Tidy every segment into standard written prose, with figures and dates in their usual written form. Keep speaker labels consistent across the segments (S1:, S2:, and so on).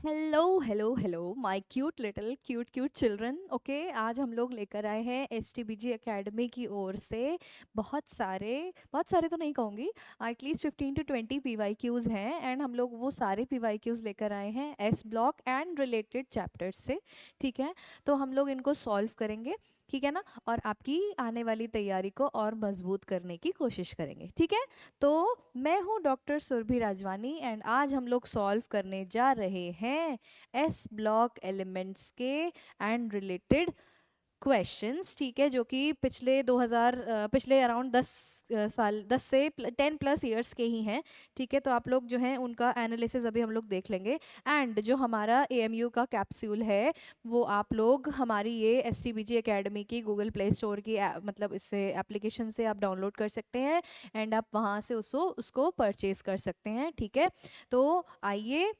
S1: Hello hello hello my cute little cute cute children. Okay, आज हम लोग लेकर आए हैं एसटीबीजी एकेडमी की ओर से बहुत सारे तो नहीं कहूँगी, एटलीस्ट 15 to 20 PYQs हैं। एंड हम लोग वो सारे PYQs लेकर आए हैं S block and related chapters से। ठीक है, तो हम लोग इनको सॉल्व करेंगे, ठीक है ना, और आपकी आने वाली तैयारी को और मजबूत करने की कोशिश करेंगे। ठीक है, तो मैं हूँ डॉक्टर सुरभि राजवानी एंड आज हम लोग सॉल्व करने जा रहे हैं एस ब्लॉक एलिमेंट्स के एंड रिलेटेड क्वेश्चंस। ठीक है, जो कि पिछले अराउंड 10 साल 10 से 10+ ईयर्स के ही हैं। ठीक है, तो आप लोग जो हैं उनका एनालिसिस अभी हम लोग देख लेंगे। एंड जो हमारा एएमयू का कैप्सूल है वो आप लोग हमारी ये एसटीबीजी एकेडमी की गूगल प्ले स्टोर की मतलब इससे एप्लीकेशन से आप डाउनलोड कर सकते हैं एंड आप वहाँ से उसको परचेज कर सकते हैं। ठीक है, तो आइए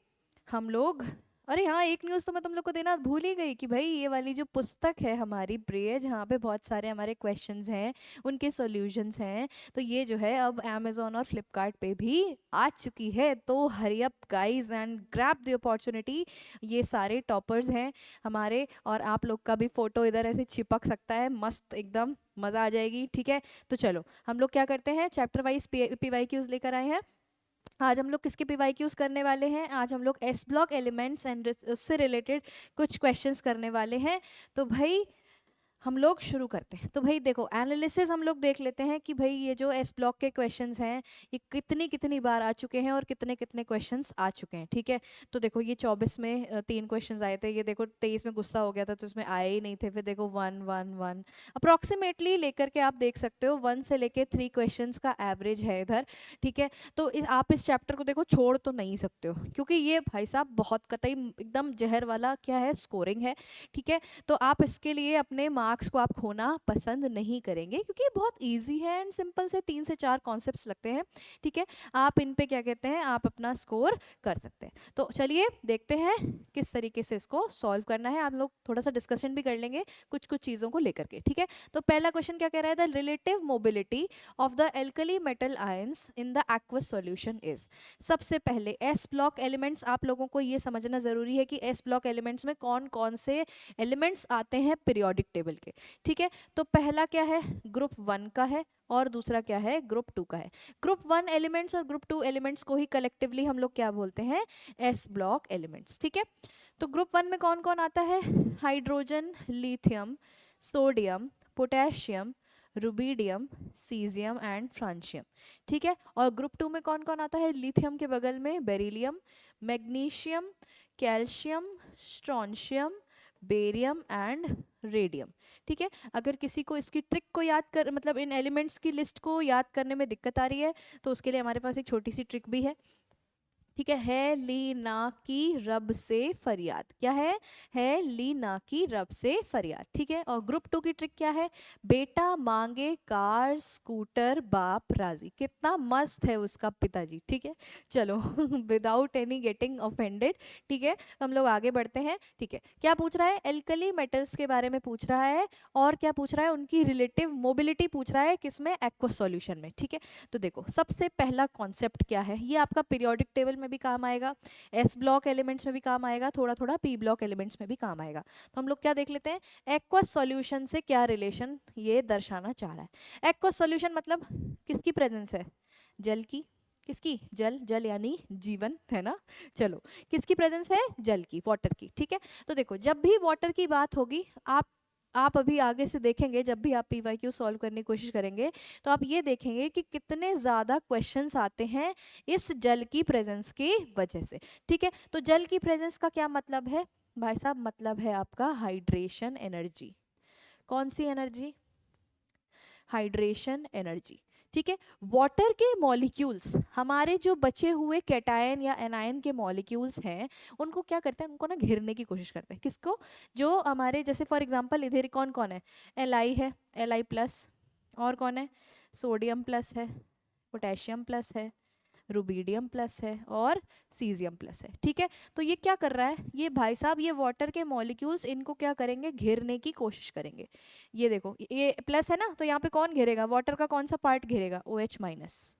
S1: हम लोग। अरे हाँ, एक न्यूज़ तो मैं तुम लोग को देना भूल ही गई कि भाई ये वाली जो पुस्तक है हमारी ब्रेज, जहाँ पे बहुत सारे हमारे क्वेश्चंस हैं, उनके सॉल्यूशंस हैं, तो ये जो है अब अमेज़ॉन और फ्लिपकार्ट पे भी आ चुकी है। तो hurry up guys and grab the opportunity. ये सारे टॉपर्स हैं हमारे, और आप लोग का भी फोटो इधर ऐसे चिपक सकता है, मस्त एकदम मज़ा आ जाएगी। ठीक है, तो चलो हम लोग क्या करते हैं, चैप्टर वाइज PYQs लेकर आए हैं। आज हम लोग किसके PYQs करने वाले हैं? आज हम लोग एस ब्लॉक एलिमेंट्स एंड उससे रिलेटेड कुछ क्वेश्चंस करने वाले हैं। तो भाई हम लोग शुरू करते हैं। तो भाई देखो, एनालिसिस हम लोग देख लेते हैं कि भाई ये जो एस ब्लॉक के क्वेश्चंस हैं ये कितनी कितनी बार आ चुके हैं और कितने कितने क्वेश्चंस आ चुके हैं। ठीक है, तो देखो ये 24 में 3 क्वेश्चंस आए थे, ये देखो 23 में गुस्सा हो गया था तो इसमें आए ही नहीं थे, फिर देखो 1 1 1 अप्रोक्सीमेटली लेकर के आप देख सकते हो 1 से लेके 3 क्वेश्चंस का एवरेज है इधर। ठीक है, तो आप इस चैप्टर को देखो छोड़ तो नहीं सकते हो, क्योंकि ये भाई साहब बहुत कतई एकदम जहर वाला क्या है, स्कोरिंग है। ठीक है, तो आप इसके लिए अपने मार्क्स को आप खोना पसंद नहीं करेंगे, क्योंकि ये बहुत इजी है एंड सिंपल से 3 से 4 कॉन्सेप्ट्स लगते हैं। ठीक है, आप इन पे क्या कहते हैं, आप अपना स्कोर कर सकते हैं। तो चलिए देखते हैं किस तरीके से इसको सॉल्व करना है। आप लोग थोड़ा सा डिस्कशन भी कर लेंगे कुछ कुछ चीज़ों को लेकर के। ठीक है, तो पहला क्वेश्चन क्या कह रहा है, the relative mobility of the alkali metal ions in the aqueous solution is. सबसे पहले एस ब्लॉक एलिमेंट्स, आप लोगों को ये समझना जरूरी है कि एस ब्लॉक एलिमेंट्स में कौन कौन से एलिमेंट्स आते हैं पीरियोडिक टेबल के। ठीक है, तो पहला क्या है, ग्रुप 1 का है, और दूसरा क्या है, ग्रुप 2 का है। ग्रुप 1 एलिमेंट्स और ग्रुप 2 एलिमेंट्स को ही कलेक्टिवली हम लोग क्या बोलते हैं, एस ब्लॉक एलिमेंट्स। ठीक है, तो ग्रुप 1 में कौन कौन आता है, hydrogen, lithium, sodium, potassium, rubidium, caesium and francium. ठीक है, और ग्रुप 2 में कौन कौन आता है, लिथियम के बगल में beryllium, magnesium, calcium, strontium, barium and radium. ठीक है, अगर किसी को इसकी ट्रिक को याद कर, मतलब इन एलिमेंट्स की लिस्ट को याद करने में दिक्कत आ रही है, तो उसके लिए हमारे पास एक छोटी सी ट्रिक भी है। ठीक है ली ना की रब से फरियाद, क्या है ली ना की रब से फरियाद। ठीक है, और ग्रुप 2 की ट्रिक क्या है, बेटा मांगे कार स्कूटर बाप राजी, कितना मस्त है उसका पिताजी। ठीक है, चलो विदाउट एनी गेटिंग ऑफेंडेड। ठीक है, तो हम लोग आगे बढ़ते हैं। ठीक है, क्या पूछ रहा है, एल्कली मेटल्स के बारे में पूछ रहा है, और क्या पूछ रहा है, उनकी रिलेटिव मोबिलिटी पूछ रहा है, किसमें, एक्वस सॉल्यूशन में। ठीक है, तो देखो सबसे पहला कॉन्सेप्ट क्या है, ये आपका पीरियोडिक टेबल में भी काम आएगा, एस ब्लॉक एलिमेंट्स में भी काम आएगा, थोड़ा थोड़ा पी ब्लॉक एलिमेंट्स में भी काम आएगा। तो हम लोग क्या देख लेते हैं, एक्वस सॉल्यूशन से क्या रिलेशन ये दर्शाना चाह रहा है। एक्वस सॉल्यूशन मतलब किसकी प्रेजेंस है, जल की। किसकी, जल, जल यानी जीवन है ना। चलो, किसकी प्रेजेंस है, जल की, वाटर की। ठीक है, तो देखो जब भी वाटर की बात होगी, आप अभी आगे से देखेंगे, जब भी आप PYQ सॉल्व करने की कोशिश करेंगे तो आप ये देखेंगे कि कितने ज़्यादा क्वेश्चंस आते हैं इस जल की प्रेजेंस की वजह से। ठीक है, तो जल की प्रेजेंस का क्या मतलब है भाई साहब, मतलब है आपका हाइड्रेशन एनर्जी। कौन सी एनर्जी, हाइड्रेशन एनर्जी। ठीक है, वाटर के मॉलिक्यूल्स, हमारे जो बचे हुए कैटायन या एनायन के मॉलिक्यूल्स हैं, उनको क्या करते हैं, उनको ना घेरने की कोशिश करते हैं। किसको, जो हमारे जैसे फॉर एग्जांपल इधर कौन कौन है, Li है, Li+, और कौन है, सोडियम प्लस है, पोटेशियम प्लस है, रुबीडियम प्लस है, और सीजियम प्लस है। ठीक है, तो ये क्या कर रहा है, ये भाई साहब ये वाटर के मॉलिक्यूल्स इनको क्या करेंगे, घेरने की कोशिश करेंगे। ये देखो ये प्लस है ना, तो यहाँ पे कौन घेरेगा, वाटर का कौन सा पार्ट घेरेगा, OH-।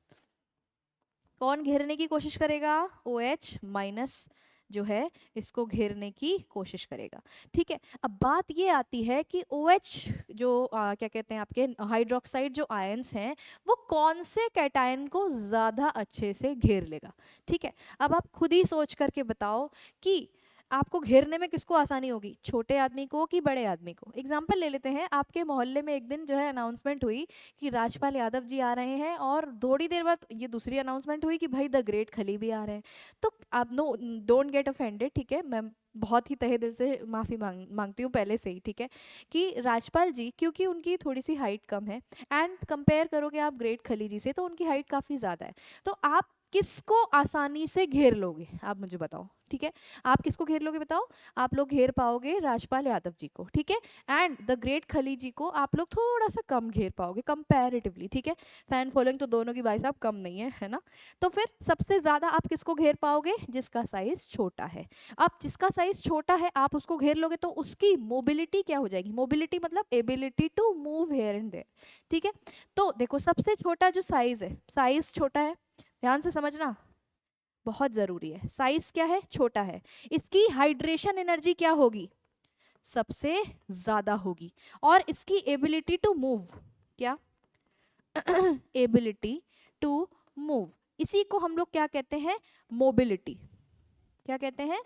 S1: कौन घेरने की कोशिश करेगा, OH-। जो है इसको घेरने की कोशिश करेगा। ठीक है, अब बात ये आती है कि OH जो क्या कहते हैं आपके हाइड्रोक्साइड जो आयंस हैं वो कौन से कैटायन को ज़्यादा अच्छे से घेर लेगा। ठीक है, अब आप खुद ही सोच करके बताओ कि आपको घेरने में किसको आसानी होगी, छोटे आदमी को कि बड़े आदमी को। एग्जाम्पल ले लेते हैं, आपके मोहल्ले में एक दिन जो है अनाउंसमेंट हुई कि राजपाल यादव जी आ रहे हैं, और थोड़ी देर बाद ये दूसरी अनाउंसमेंट हुई कि भाई द ग्रेट खली भी आ रहे हैं। तो आप नो डोंट गेट ऑफेंडेड, ठीक है, मैं बहुत ही तहे दिल से माफ़ी मांगती हूँ पहले से ही, ठीक है, कि राजपाल जी क्योंकि उनकी थोड़ी सी हाइट कम है, एंड कंपेयर करोगे आप ग्रेट खली जी से तो उनकी हाइट काफ़ी ज़्यादा है, तो आप किसको आसानी से घेर लोगे, आप मुझे बताओ। ठीक है, आप किसको घेर लोगे बताओ। आप लोग घेर पाओगे राजपाल यादव जी को, ठीक है, एंड द ग्रेट खली जी को आप लोग थोड़ा सा कम घेर पाओगे कंपैरेटिवली। ठीक है, फैन फॉलोइंग तो दोनों की भाई साहब कम नहीं है ना। तो फिर सबसे ज्यादा आप किसको घेर पाओगे, जिसका साइज छोटा है। अब जिसका साइज छोटा है आप उसको घेर लोगे तो उसकी मोबिलिटी क्या हो जाएगी, मोबिलिटी मतलब ability to move here and there. ठीक है, तो देखो सबसे छोटा जो साइज है, साइज छोटा है, ध्यान से समझना, बहुत जरूरी है। साइज क्या है, छोटा है, इसकी हाइड्रेशन एनर्जी क्या होगी, सबसे ज्यादा होगी, और इसकी एबिलिटी टू मूव, क्या एबिलिटी टू मूव, इसी को हम लोग क्या कहते हैं, मोबिलिटी। क्या कहते हैं,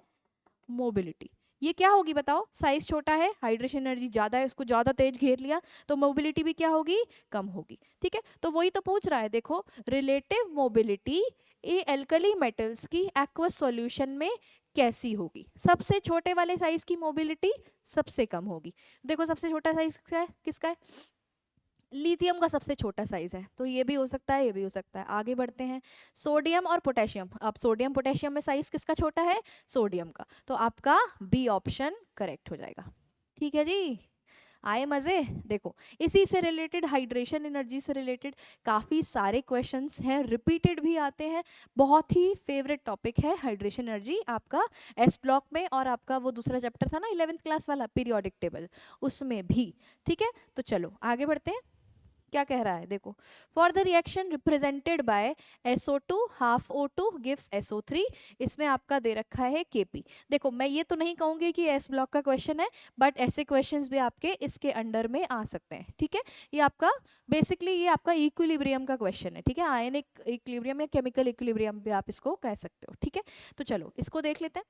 S1: मोबिलिटी। ये क्या होगी बताओ, साइज छोटा है, हाइड्रेशन एनर्जी ज्यादा है, उसको ज्यादा तेज घेर लिया तो मोबिलिटी भी क्या होगी, कम होगी। ठीक है, तो वही तो पूछ रहा है, देखो रिलेटिव मोबिलिटी ये एल्कली मेटल्स की एक्वस सॉल्यूशन में कैसी होगी, सबसे छोटे वाले साइज की मोबिलिटी सबसे कम होगी। देखो सबसे छोटा साइज क्या है, किसका है, लिथियम का सबसे छोटा साइज है, तो ये भी हो सकता है, ये भी हो सकता है। आगे बढ़ते हैं, सोडियम और पोटेशियम। अब सोडियम पोटेशियम में साइज किसका छोटा है, सोडियम का, तो आपका बी ऑप्शन करेक्ट हो जाएगा। ठीक है जी, आए मजे। देखो इसी से रिलेटेड, हाइड्रेशन एनर्जी से रिलेटेड काफी सारे क्वेश्चंस हैं, रिपीटेड भी आते हैं, बहुत ही फेवरेट टॉपिक है हाइड्रेशन एनर्जी आपका एस ब्लॉक में, और आपका वो दूसरा चैप्टर था ना 11th क्लास वाला पीरियोडिक टेबल, उसमें भी। ठीक है, तो चलो आगे बढ़ते हैं, क्या कह रहा है देखो, for the reaction represented by SO2 half O2 gives SO3, इसमें आपका दे रखा है Kp। देखो मैं ये तो नहीं कहूंगी कि एस ब्लॉक का क्वेश्चन है, बट ऐसे क्वेश्चंस भी आपके इसके अंडर में आ सकते हैं। ठीक है, ये आपका बेसिकली ये आपका इक्विलिब्रियम का क्वेश्चन है। ठीक है, आयनिक इक्विलिब्रियम या केमिकल इक्विलिब्रियम भी आप इसको कह सकते हो। ठीक है, तो चलो इसको देख लेते हैं।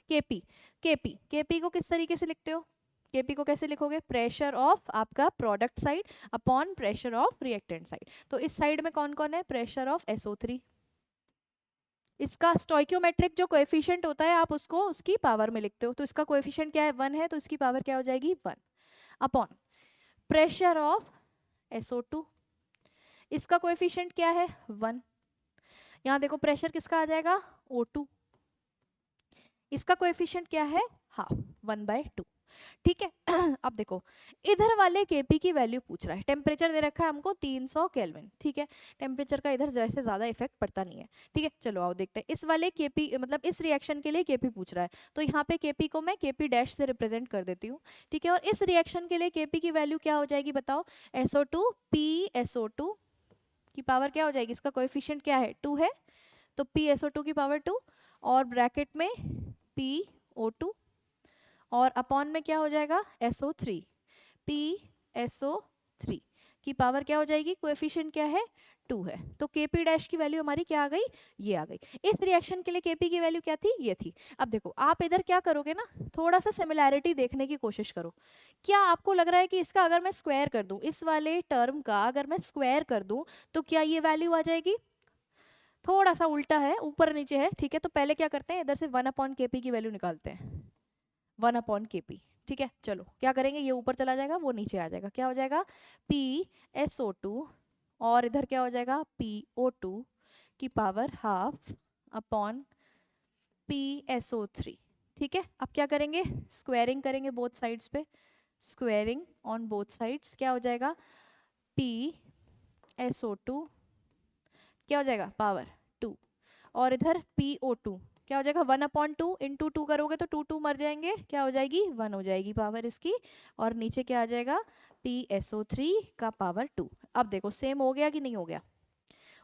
S1: Kp, Kp को किस तरीके से लिखते हो, Kp को कैसे लिखोगे, प्रेशर ऑफ आपका product side upon pressure of reactant side. तो इस साइड में कौन कौन है, प्रेशर ऑफ SO3, इसका स्टोइकियोमेट्रिक जो कोएफिशिएंट होता है आप उसको उसकी पावर में लिखते हो, तो इसका कोएफिशिएंट क्या है, 1 है, तो इसकी पावर क्या हो जाएगी 1 अपॉन प्रेशर ऑफ SO2, इसका कोएफिशिएंट क्या है 1, यहाँ देखो प्रेशर किसका आ जाएगा O2, इसका कोएफिशिएंट क्या है हाफ 1/2। ठीक है, अब देखो इधर वाले Kp की वैल्यू पूछ रहा है, टेम्परेचर दे रखा है हमको 300 केल्विन। ठीक है, टेम्परेचर का इधर जैसे ज्यादा इफेक्ट पड़ता नहीं है। ठीक है, चलो आओ देखते हैं, इस वाले Kp मतलब इस रिएक्शन के लिए Kp पूछ रहा है, तो यहाँ पे Kp को मैं Kp डैश से रिप्रेजेंट कर देती हूँ। ठीक है, और इस रिएक्शन के लिए Kp की वैल्यू क्या हो जाएगी बताओ, SO2 PSO2 की पावर क्या हो जाएगी, इसका कोएफिशिएंट क्या है 2 है, तो PSO2 की पावर 2, और ब्रैकेट में PO2, और अपॉन में क्या हो जाएगा SO3, PSO3 की पावर क्या हो जाएगी, कोएफिशिएंट क्या है 2 है, तो Kp डैश की वैल्यू हमारी क्या आ गई, ये आ गई। इस रिएक्शन के लिए Kp की वैल्यू क्या थी, ये थी। अब देखो आप इधर क्या करोगे ना, थोड़ा सा सिमिलैरिटी देखने की कोशिश करो। क्या आपको लग रहा है कि इसका अगर मैं स्क्वायर कर दूं, इस वाले टर्म का अगर मैं स्क्वायर कर दूं तो क्या ये वैल्यू आ जाएगी, थोड़ा सा उल्टा है, ऊपर नीचे है। ठीक है, तो पहले क्या करते हैं, इधर से 1/Kp की वैल्यू निकालते हैं, 1/Kp। ठीक है, चलो क्या करेंगे, ये ऊपर चला जाएगा वो नीचे आ जाएगा, क्या हो जाएगा PSO2, और इधर क्या हो जाएगा PO2 की पावर हाफ अपॉन PSO3। ठीक है, अब क्या करेंगे, स्क्वायरिंग करेंगे बोथ साइड्स पे, स्क्वायरिंग ऑन बोथ साइड्स, क्या हो जाएगा PSO2 क्या हो जाएगा पावर 2, और इधर PO2 क्या हो जाएगा 1/2, इंटू 2 करोगे तो 2 2 मर जाएंगे, क्या हो जाएगी 1 हो जाएगी पावर इसकी, और नीचे क्या आ जाएगा PSO3 का पावर 2। अब देखो सेम हो गया कि नहीं हो गया,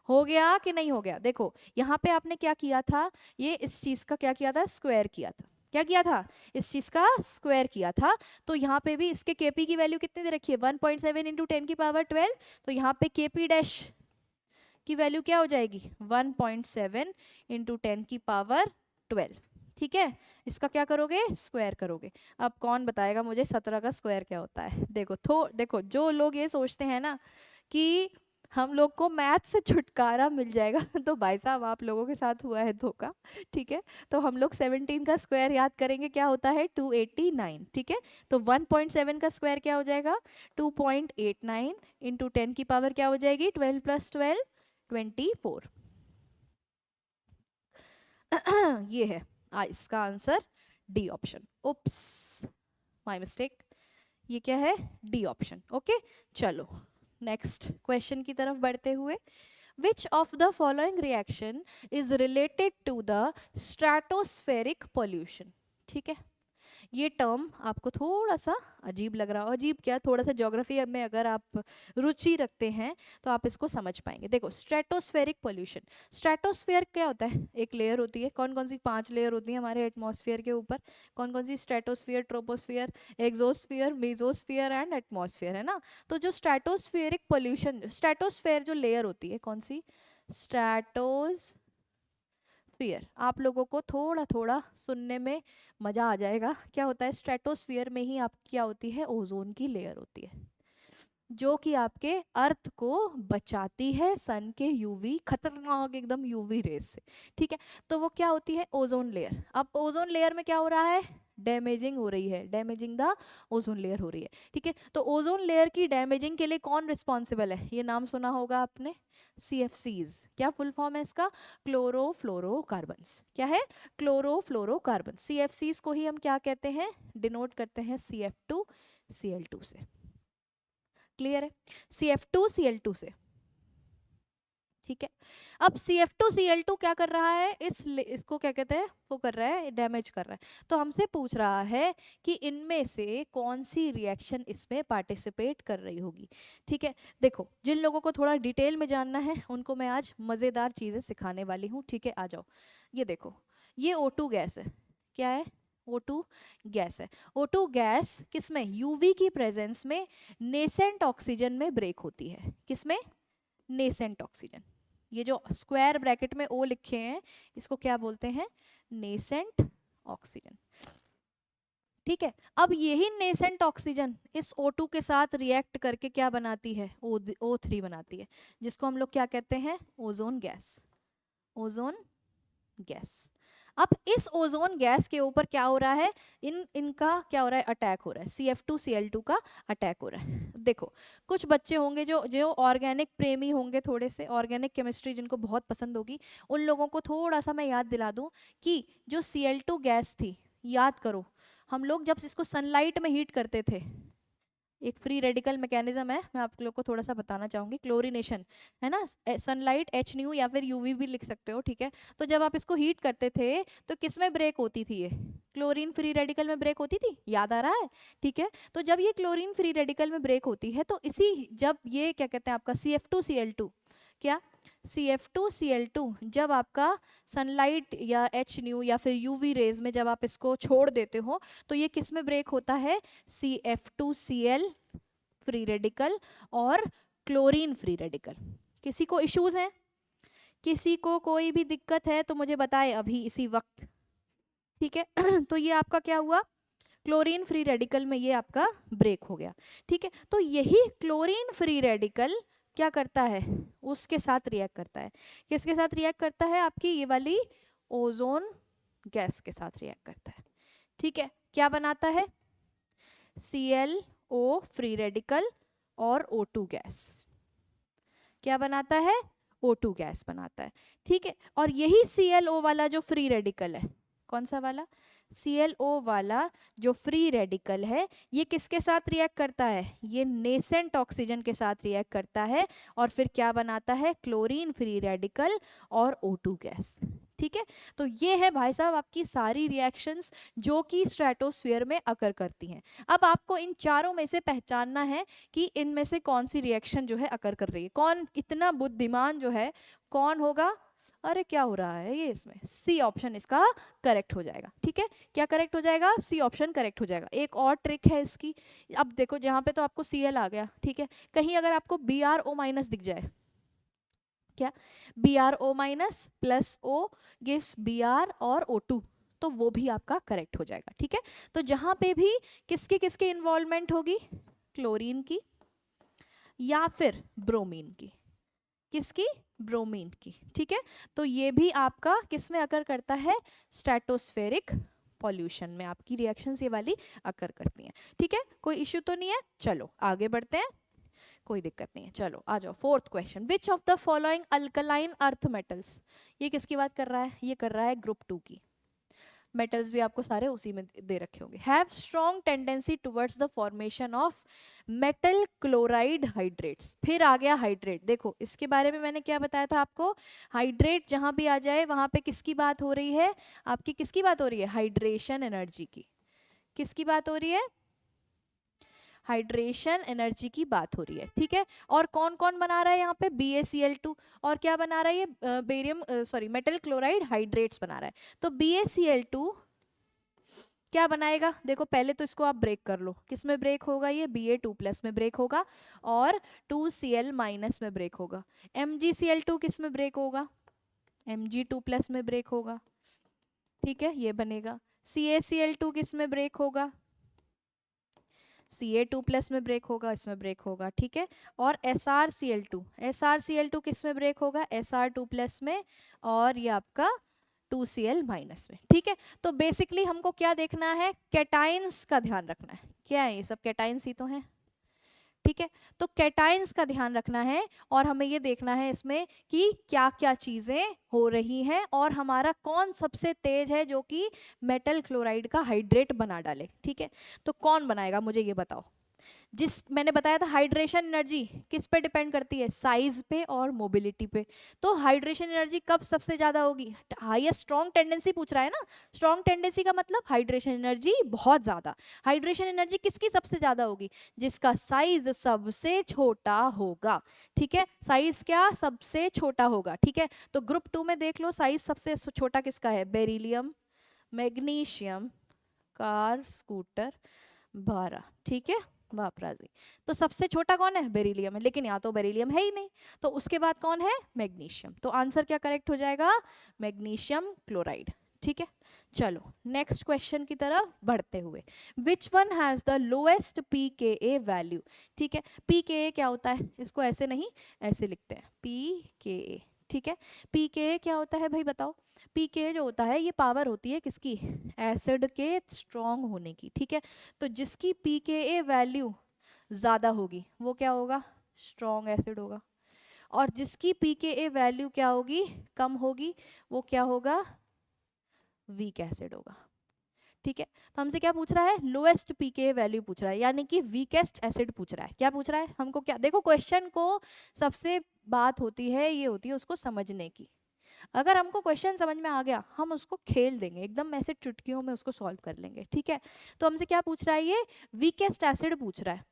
S1: हो गया कि नहीं हो गया? देखो यहाँ पे आपने क्या किया था, ये इस चीज का क्या किया था, स्क्वायर किया था। क्या किया था? इस चीज का स्क्वायर किया था। तो यहाँ पे भी इसके केपी की वैल्यू कितनी दे रखी है, 1.7 इंटू 10⁻12। तो यहाँ पे केपी डैश की वैल्यू क्या हो जाएगी, 1.7 इंटू 10⁻12। ठीक है, इसका क्या करोगे, स्क्वायर करोगे। अब कौन बताएगा मुझे 17 का स्क्वायर क्या होता है? देखो जो लोग ये सोचते हैं ना कि हम लोग को मैथ से छुटकारा मिल जाएगा तो भाई साहब आप लोगों के साथ हुआ है धोखा। ठीक है, तो हम लोग 17 का स्क्वायर याद करेंगे, क्या होता है, 289। ठीक है, तो 1.7 का स्क्वायर क्या हो जाएगा, 2.89 इंटू 10 की पावर क्या हो जाएगी, 12 + 12 24। ये है इसका answer D option. Oops, my mistake, ये क्या है, डी ऑप्शन। ओके, चलो नेक्स्ट क्वेश्चन की तरफ बढ़ते हुए, which of the following reaction is related to the stratospheric pollution? ठीक है, ये टर्म आपको थोड़ा सा अजीब लग रहा हो, अजीब क्या, थोड़ा सा ज्योग्राफी में अगर आप रुचि रखते हैं तो आप इसको समझ पाएंगे। देखो स्ट्रेटोस्फेरिक पोल्यूशन, स्ट्रेटोस्फेयर क्या होता है, एक लेयर होती है। कौन कौन सी 5 लेयर होती है हमारे एटमॉस्फेयर के ऊपर? कौन कौन सी, stratosphere, troposphere, exosphere, mesosphere and atmosphere, है ना। तो जो स्ट्रेटोस्फेरिक पोल्यूशन, स्ट्रेटोस्फेयर जो लेयर होती है, कौन सी, स्ट्रेटोस स्फीयर, आप लोगों को थोड़ा थोड़ा सुनने में मजा आ जाएगा। क्या होता है, स्ट्रेटोस्फियर में ही आप क्या होती है, ओजोन की लेयर होती है, जो कि आपके अर्थ को बचाती है सन के यूवी, खतरनाक एकदम यूवी रेस से। ठीक है, तो वो क्या होती है, ओजोन लेयर। अब ओजोन लेयर में क्या हो रहा है, डैमेजिंग हो रही है, डैमेजिंग द ओजोन लेयर हो रही है। ठीक है, तो ओजोन लेयर की डैमेजिंग के लिए कौन रिस्पॉन्सिबल है, ये नाम सुना होगा आपने, CFCs। क्या फुल फॉर्म है इसका, क्लोरोफ्लोरोकार्बन्स। क्या है, क्लोरोफ्लोरोकार्बन। CFCs को ही हम क्या कहते हैं, डिनोट करते हैं CF2Cl2 से। क्लियर है, CF2Cl2 से। ठीक है, अब CF2Cl2 क्या कर रहा है, इसको क्या कहते हैं, वो कर रहा है, डैमेज कर रहा है। तो हमसे पूछ रहा है कि इनमें से कौन सी रिएक्शन इसमें पार्टिसिपेट कर रही होगी। ठीक है, देखो जिन लोगों को थोड़ा डिटेल में जानना है उनको मैं आज मज़ेदार चीज़ें सिखाने वाली हूँ। ठीक है, आ जाओ, ये देखो, ये O2 गैस है। क्या है, O2 गैस है। O2 गैस किसमें, यूवी की प्रेजेंस में नेसेंट ऑक्सीजन में ब्रेक होती है। किसमें, नेसेंट ऑक्सीजन। ये जो स्क्वायर ब्रैकेट में O लिखे हैं इसको क्या बोलते हैं, नेसेंट ऑक्सीजन। ठीक है, अब यही नेसेंट ऑक्सीजन इस O2 के साथ रिएक्ट करके क्या बनाती है, O3 बनाती है, जिसको हम लोग क्या कहते हैं, ओजोन गैस। Ozone gas. अब इस ओजोन गैस के ऊपर क्या हो रहा है, इनका क्या हो रहा है, अटैक हो रहा है, CF2Cl2 का अटैक हो रहा है। देखो कुछ बच्चे होंगे जो जो ऑर्गेनिक प्रेमी होंगे, थोड़े से ऑर्गेनिक केमिस्ट्री जिनको बहुत पसंद होगी, उन लोगों को थोड़ा सा मैं याद दिला दूं कि जो Cl2 गैस थी, याद करो हम लोग जब इसको सनलाइट में हीट करते थे, एक फ्री रेडिकल मैकेनिज्म है, मैं आप लोग को थोड़ा सा बताना चाहूंगी, क्लोरीनेशन, है ना, सनलाइट HNU या फिर UV भी लिख सकते हो। ठीक है, तो जब आप इसको हीट करते थे तो किस में ब्रेक होती थी, ये क्लोरीन फ्री रेडिकल में ब्रेक होती थी, याद आ रहा है। ठीक है, तो जब ये क्लोरीन फ्री रेडिकल में ब्रेक होती है तो इसी, जब ये क्या कहते हैं आपका CF2Cl2, क्या, CF2Cl2 जब आपका सनलाइट या HNU या फिर UV रेज में जब आप इसको छोड़ देते हो तो ये किस में ब्रेक होता है, CF2Cl फ्री रेडिकल और क्लोरीन फ्री रेडिकल। किसी को इश्यूज हैं, किसी को कोई भी दिक्कत है तो मुझे बताए अभी इसी वक्त। ठीक है, तो ये आपका क्या हुआ, क्लोरीन फ्री रेडिकल में ये आपका ब्रेक हो गया। ठीक है, तो यही क्लोरीन फ्री रेडिकल क्या करता है, उसके साथ रिएक्ट करता है। किसके साथ रिएक्ट करता है, आपकी ये वाली ओजोन गैस के साथ रिएक्ट करता है। ठीक है, क्या बनाता है, ClO फ्री रेडिकल और O2 गैस। क्या बनाता है, O2 गैस बनाता है। ठीक है, और यही ClO वाला जो फ्री रेडिकल है, कौन सा वाला, ClO वाला जो फ्री रेडिकल है, ये किसके साथ रिएक्ट करता है, ये नेसेंट ऑक्सीजन के साथ रिएक्ट करता है और फिर क्या बनाता है, क्लोरीन फ्री रेडिकल और O2 गैस। ठीक है, तो ये है भाई साहब आपकी सारी रिएक्शंस जो कि स्ट्रेटोस्फीयर में अकर करती हैं। अब आपको इन चारों में से पहचानना है कि इनमें से कौन सी रिएक्शन जो है अकर कर रही है, कौन कितना बुद्धिमान जो है कौन होगा। अरे क्या हो रहा है ये, इसमें सी ऑप्शन इसका करेक्ट हो जाएगा। ठीक है, क्या करेक्ट हो जाएगा, सी ऑप्शन करेक्ट हो जाएगा। एक और ट्रिक है इसकी, अब देखो जहाँ पे तो आपको Cl आ गया, ठीक है, कहीं अगर आपको BrO- दिख जाए, क्या BrO- plus O gives Br और O2, तो वो भी आपका करेक्ट हो जाएगा। ठीक है, तो जहां पे भी किसकी किसकी इन्वॉल्वमेंट होगी, क्लोरीन की या फिर ब्रोमीन की, किसकी, ब्रोमीन की। ठीक है, तो ये भी आपका किस में अकर करता है, स्ट्रेटोस्फेरिक पॉल्यूशन में आपकी रिएक्शंस ये वाली अकर करती हैं। ठीक है, कोई इश्यू तो नहीं है, चलो आगे बढ़ते हैं, कोई दिक्कत नहीं है। चलो आ जाओ, fourth question, which of the following alkaline earth metals, ये किसकी बात कर रहा है, ये कर रहा है ग्रुप 2 की। मेटल्स भी आपको सारे उसी में दे रखे होंगे। Have strong tendency towards the formation of metal chloride hydrates, फिर आ गया हाइड्रेट। देखो इसके बारे में मैंने क्या बताया था आपको, हाइड्रेट जहां भी आ जाए वहां पे किसकी बात हो रही है, आपकी किसकी बात हो रही है, हाइड्रेशन एनर्जी की, किसकी बात हो रही है, हाइड्रेशन एनर्जी की बात हो रही है। ठीक है, और कौन कौन बना रहा है यहाँ पे, BaCl2, और क्या बना रहा है ये barium sorry metal chloride hydrates बना रहा है। तो BaCl2 क्या बनाएगा, देखो पहले तो इसको आप ब्रेक कर लो, किस में ब्रेक होगा, ये Ba2+ में ब्रेक होगा और 2Cl- में ब्रेक होगा। MgCl2 किस में ब्रेक होगा, Mg2+ में ब्रेक होगा। ठीक है, ये बनेगा। CaCl2 किस में ब्रेक होगा, Ca2+ में ब्रेक होगा, इसमें ब्रेक होगा। ठीक है, और SrCl2 किस में ब्रेक होगा, Sr2+ में, और ये आपका 2Cl- में। ठीक है, तो बेसिकली हमको क्या देखना है, कैटाइंस का ध्यान रखना है। क्या है ये सब, कैटाइंस ही तो है। ठीक है, तो कैटाइंस का ध्यान रखना है और हमें ये देखना है इसमें कि क्या क्या चीजें हो रही हैं और हमारा कौन सबसे तेज है जो कि मेटल क्लोराइड का हाइड्रेट बना डाले। ठीक है, तो कौन बनाएगा मुझे ये बताओ। जिस मैंने बताया था हाइड्रेशन एनर्जी किस पे डिपेंड करती है, साइज पे और मोबिलिटी पे। तो हाइड्रेशन एनर्जी कब सबसे ज्यादा होगी, हाईएस्ट, स्ट्रॉन्ग टेंडेंसी पूछ रहा है ना, स्ट्रॉन्ग टेंडेंसी का मतलब हाइड्रेशन एनर्जी बहुत ज्यादा। हाइड्रेशन एनर्जी किसकी सबसे ज्यादा होगी, जिसका साइज सबसे छोटा होगा। ठीक है, साइज क्या सबसे छोटा होगा। ठीक है, तो ग्रुप 2 में देख लो साइज सबसे छोटा किसका है, बेरिलियम, मैग्नीशियम, कार, स्कूटर, बारह। ठीक है, वापराजी, तो सबसे छोटा कौन है, बेरिलियम है, लेकिन यहाँ तो बेरिलियम है ही नहीं, तो उसके बाद कौन है, मैग्नीशियम। तो आंसर क्या करेक्ट हो जाएगा, मैग्नीशियम क्लोराइड। ठीक है, चलो नेक्स्ट क्वेश्चन की तरफ बढ़ते हुए, which one has the lowest pKa value. ठीक है, pKa क्या होता है, इसको ऐसे नहीं ऐसे लिखते हैं, pKa। ठीक है, pKa क्या होता है भाई बताओ, pKa जो होता है ये पावर होती है किसकी, एसिड के स्ट्रॉन्ग होने की। ठीक है, तो जिसकी pKa वैल्यू ज़्यादा होगी वो क्या होगा, स्ट्रॉन्ग एसिड होगा, और जिसकी pKa वैल्यू क्या होगी, कम होगी, वो क्या होगा, वीक एसिड होगा। ठीक है, तो हमसे क्या पूछ रहा है, लोएस्ट pKa वैल्यू पूछ रहा है, यानी कि वीकेस्ट एसिड पूछ रहा है। क्या पूछ रहा है हमको, क्या देखो क्वेश्चन को सबसे बात होती है ये होती है उसको समझने की। अगर हमको क्वेश्चन समझ में आ गया हम उसको खेल देंगे, एकदम ऐसे चुटकियों में उसको सॉल्व कर लेंगे। ठीक है, तो हमसे क्या पूछ रहा है, ये वीकेस्ट एसिड पूछ रहा है।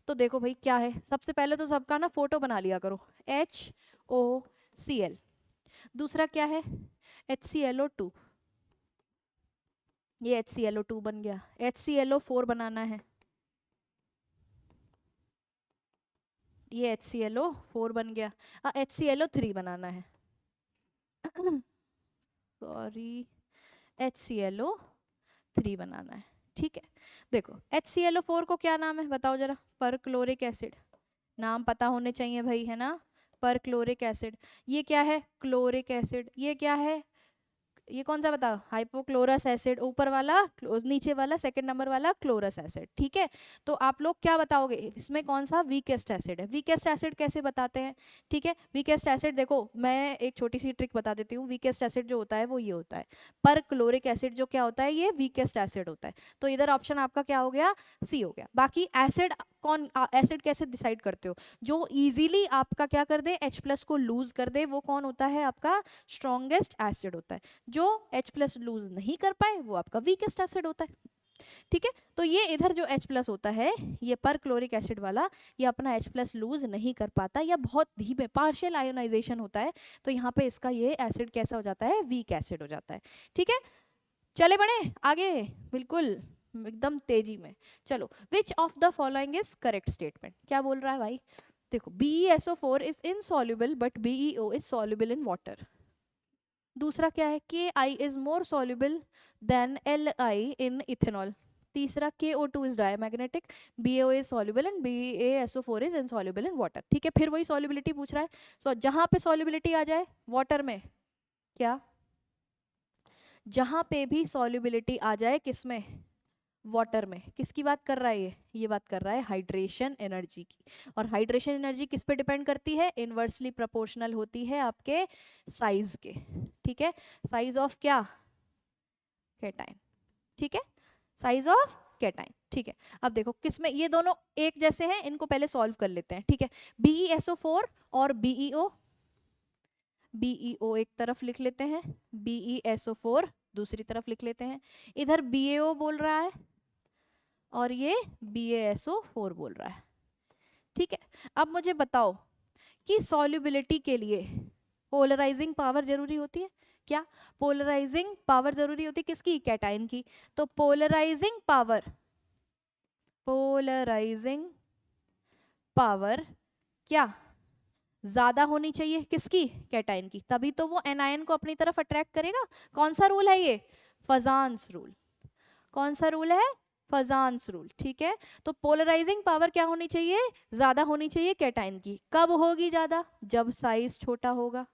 S1: तो देखो भाई क्या है, सबसे पहले तो सबका ना फोटो बना लिया करो, HOCl, दूसरा क्या है, HClO2, ये HClO2 बन गया, HClO4 बनाना है, ये HClO4 बन गया, HClO3 बनाना है सॉरी, HClO3 बनाना है। ठीक है, देखो HClO4 को क्या नाम है बताओ जरा, पर क्लोरिक एसिड, नाम पता होने चाहिए भाई, है ना, पर क्लोरिक एसिड। ये क्या है, क्लोरिक एसिड, ये क्या है, ये कौन सा बताओ, हाइपोक्लोरस एसिड ऊपर वाला, नीचे वाला सेकंड नंबर वाला क्लोरस एसिड, ठीक है। तो आप लोग क्या बताओगे इसमें कौन सा वीकेस्ट एसिड है? वीकेस्ट एसिड कैसे बताते हैं, ठीक है। वीकेस्ट एसिड देखो मैं एक छोटी सी ट्रिक बता देती हूँ। वीकेस्ट एसिड जो होता है वो ये होता है, पर क्लोरिक एसिड जो क्या होता है, ये वीकेस्ट एसिड होता है। तो इधर ऑप्शन आपका क्या हो गया, सी हो गया। बाकी एसिड कौन, एसिड कैसे डिसाइड करते हो, जो इजीली आपका क्या कर दे, H+ को लूज कर दे, वो कौन होता है आपका स्ट्रॉन्गेस्ट एसिड होता है। जो H+ लूज नहीं कर पाए वो आपका वीकेस्ट एसिड होता है, ठीक है। तो ये इधर जो H+ होता है, ये पर क्लोरिक एसिड वाला, ये अपना H+ लूज नहीं कर पाता या बहुत धीमे पार्शियल आयोनाइजेशन होता है, तो यहाँ पे इसका ये एसिड कैसा हो जाता है, वीक एसिड हो जाता है, ठीक है। चले बढ़े आगे, बिल्कुल एकदम तेजी में। चलो, which of the following is correct statement, क्या बोल रहा है भाई, देखो BeSO4 is insoluble but BeO is soluble in water. दूसरा क्या है, Ki is more soluble than Li in ethanol. तीसरा KO2 is diamagnetic, BeO is soluble and BeSO4 is insoluble in water, ठीक है। फिर वही सॉल्युबिलिटी पूछ रहा है, सो जहां पे सॉल्युबिलिटी आ जाए वाटर में, क्या, जहां पे भी सॉल्युबिलिटी आ जाए किसमें, वाटर में, किसकी बात कर रहा है ये बात कर रहा है हाइड्रेशन एनर्जी की। और हाइड्रेशन एनर्जी किस पे डिपेंड करती है, इनवर्सली प्रोपोर्शनल होती है आपके साइज के, ठीक है। साइज ऑफ क्या, कैटाइन, ठीक है, साइज ऑफ कैटाइन, ठीक है। अब देखो किसमें ये दोनों एक जैसे हैं, इनको पहले सॉल्व कर लेते हैं, ठीक है। BeSO4 और BeO एक तरफ लिख लेते हैं, BeSO4 दूसरी तरफ लिख लेते हैं। इधर BaO बोल रहा है और ये BaSO4 बोल रहा है, ठीक है। अब मुझे बताओ कि सॉल्युबिलिटी के लिए पोलराइजिंग पावर जरूरी होती है क्या, पोलराइजिंग पावर जरूरी होती है किसकी, कैटाइन की। तो पोलराइजिंग पावर क्या ज्यादा होनी चाहिए किसकी, कैटाइन की, तभी तो वो एनायन को अपनी तरफ अट्रैक्ट करेगा। कौन सा रूल है ये, फजान्स रूल। कौन सा रूल है, फजान्स रूल, ठीक है। तो पोलराइजिंग पावर क्या होनी चाहिए, ज्यादा होनी चाहिए कैटाइन की। कब होगी ज्यादा, जब साइज छोटा होगा,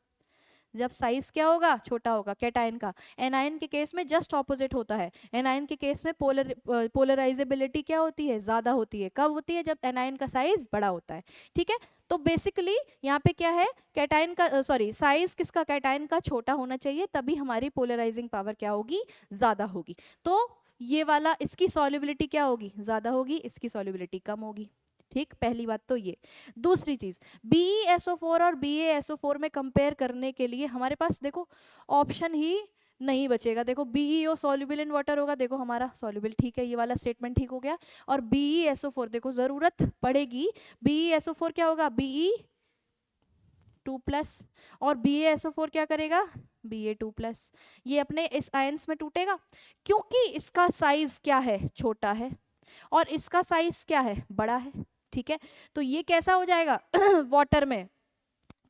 S1: जब साइज क्या होगा, छोटा होगा कैटाइन का। एनायन के केस में जस्ट ऑपोजिट होता है, एनायन के केस में पोलराइजेबिलिटी क्या होती है, ज्यादा होती है। कब होती है, जब एनायन का साइज बड़ा होता है, ठीक है। तो बेसिकली यहाँ पे क्या है, कैटाइन का सॉरी साइज किसका, कैटाइन का छोटा होना चाहिए, तभी हमारी पोलराइजिंग पावर क्या होगी, ज्यादा होगी। तो ये वाला, इसकी सॉल्युबिलिटी क्या होगी, ज्यादा होगी, इसकी सॉल्युबिलिटी कम होगी, ठीक। पहली बात तो ये। दूसरी चीज, BeSO4 और BaSO4 में कंपेयर करने के लिए हमारे पास देखो ऑप्शन ही नहीं बचेगा। देखो BeO सॉल्युबल इन वाटर होगा, देखो हमारा सॉल्युबल, ठीक है, ये वाला स्टेटमेंट ठीक हो गया। और BeSO4 देखो जरूरत पड़ेगी, BeSO4 क्या होगा, Be2+, और BaSO4 क्या करेगा, Ba2+। ये अपने इस आयंस में टूटेगा क्योंकि इसका साइज क्या है, छोटा है, और इसका साइज क्या है, बड़ा है, ठीक है। तो ये कैसा हो जाएगा वाटर में,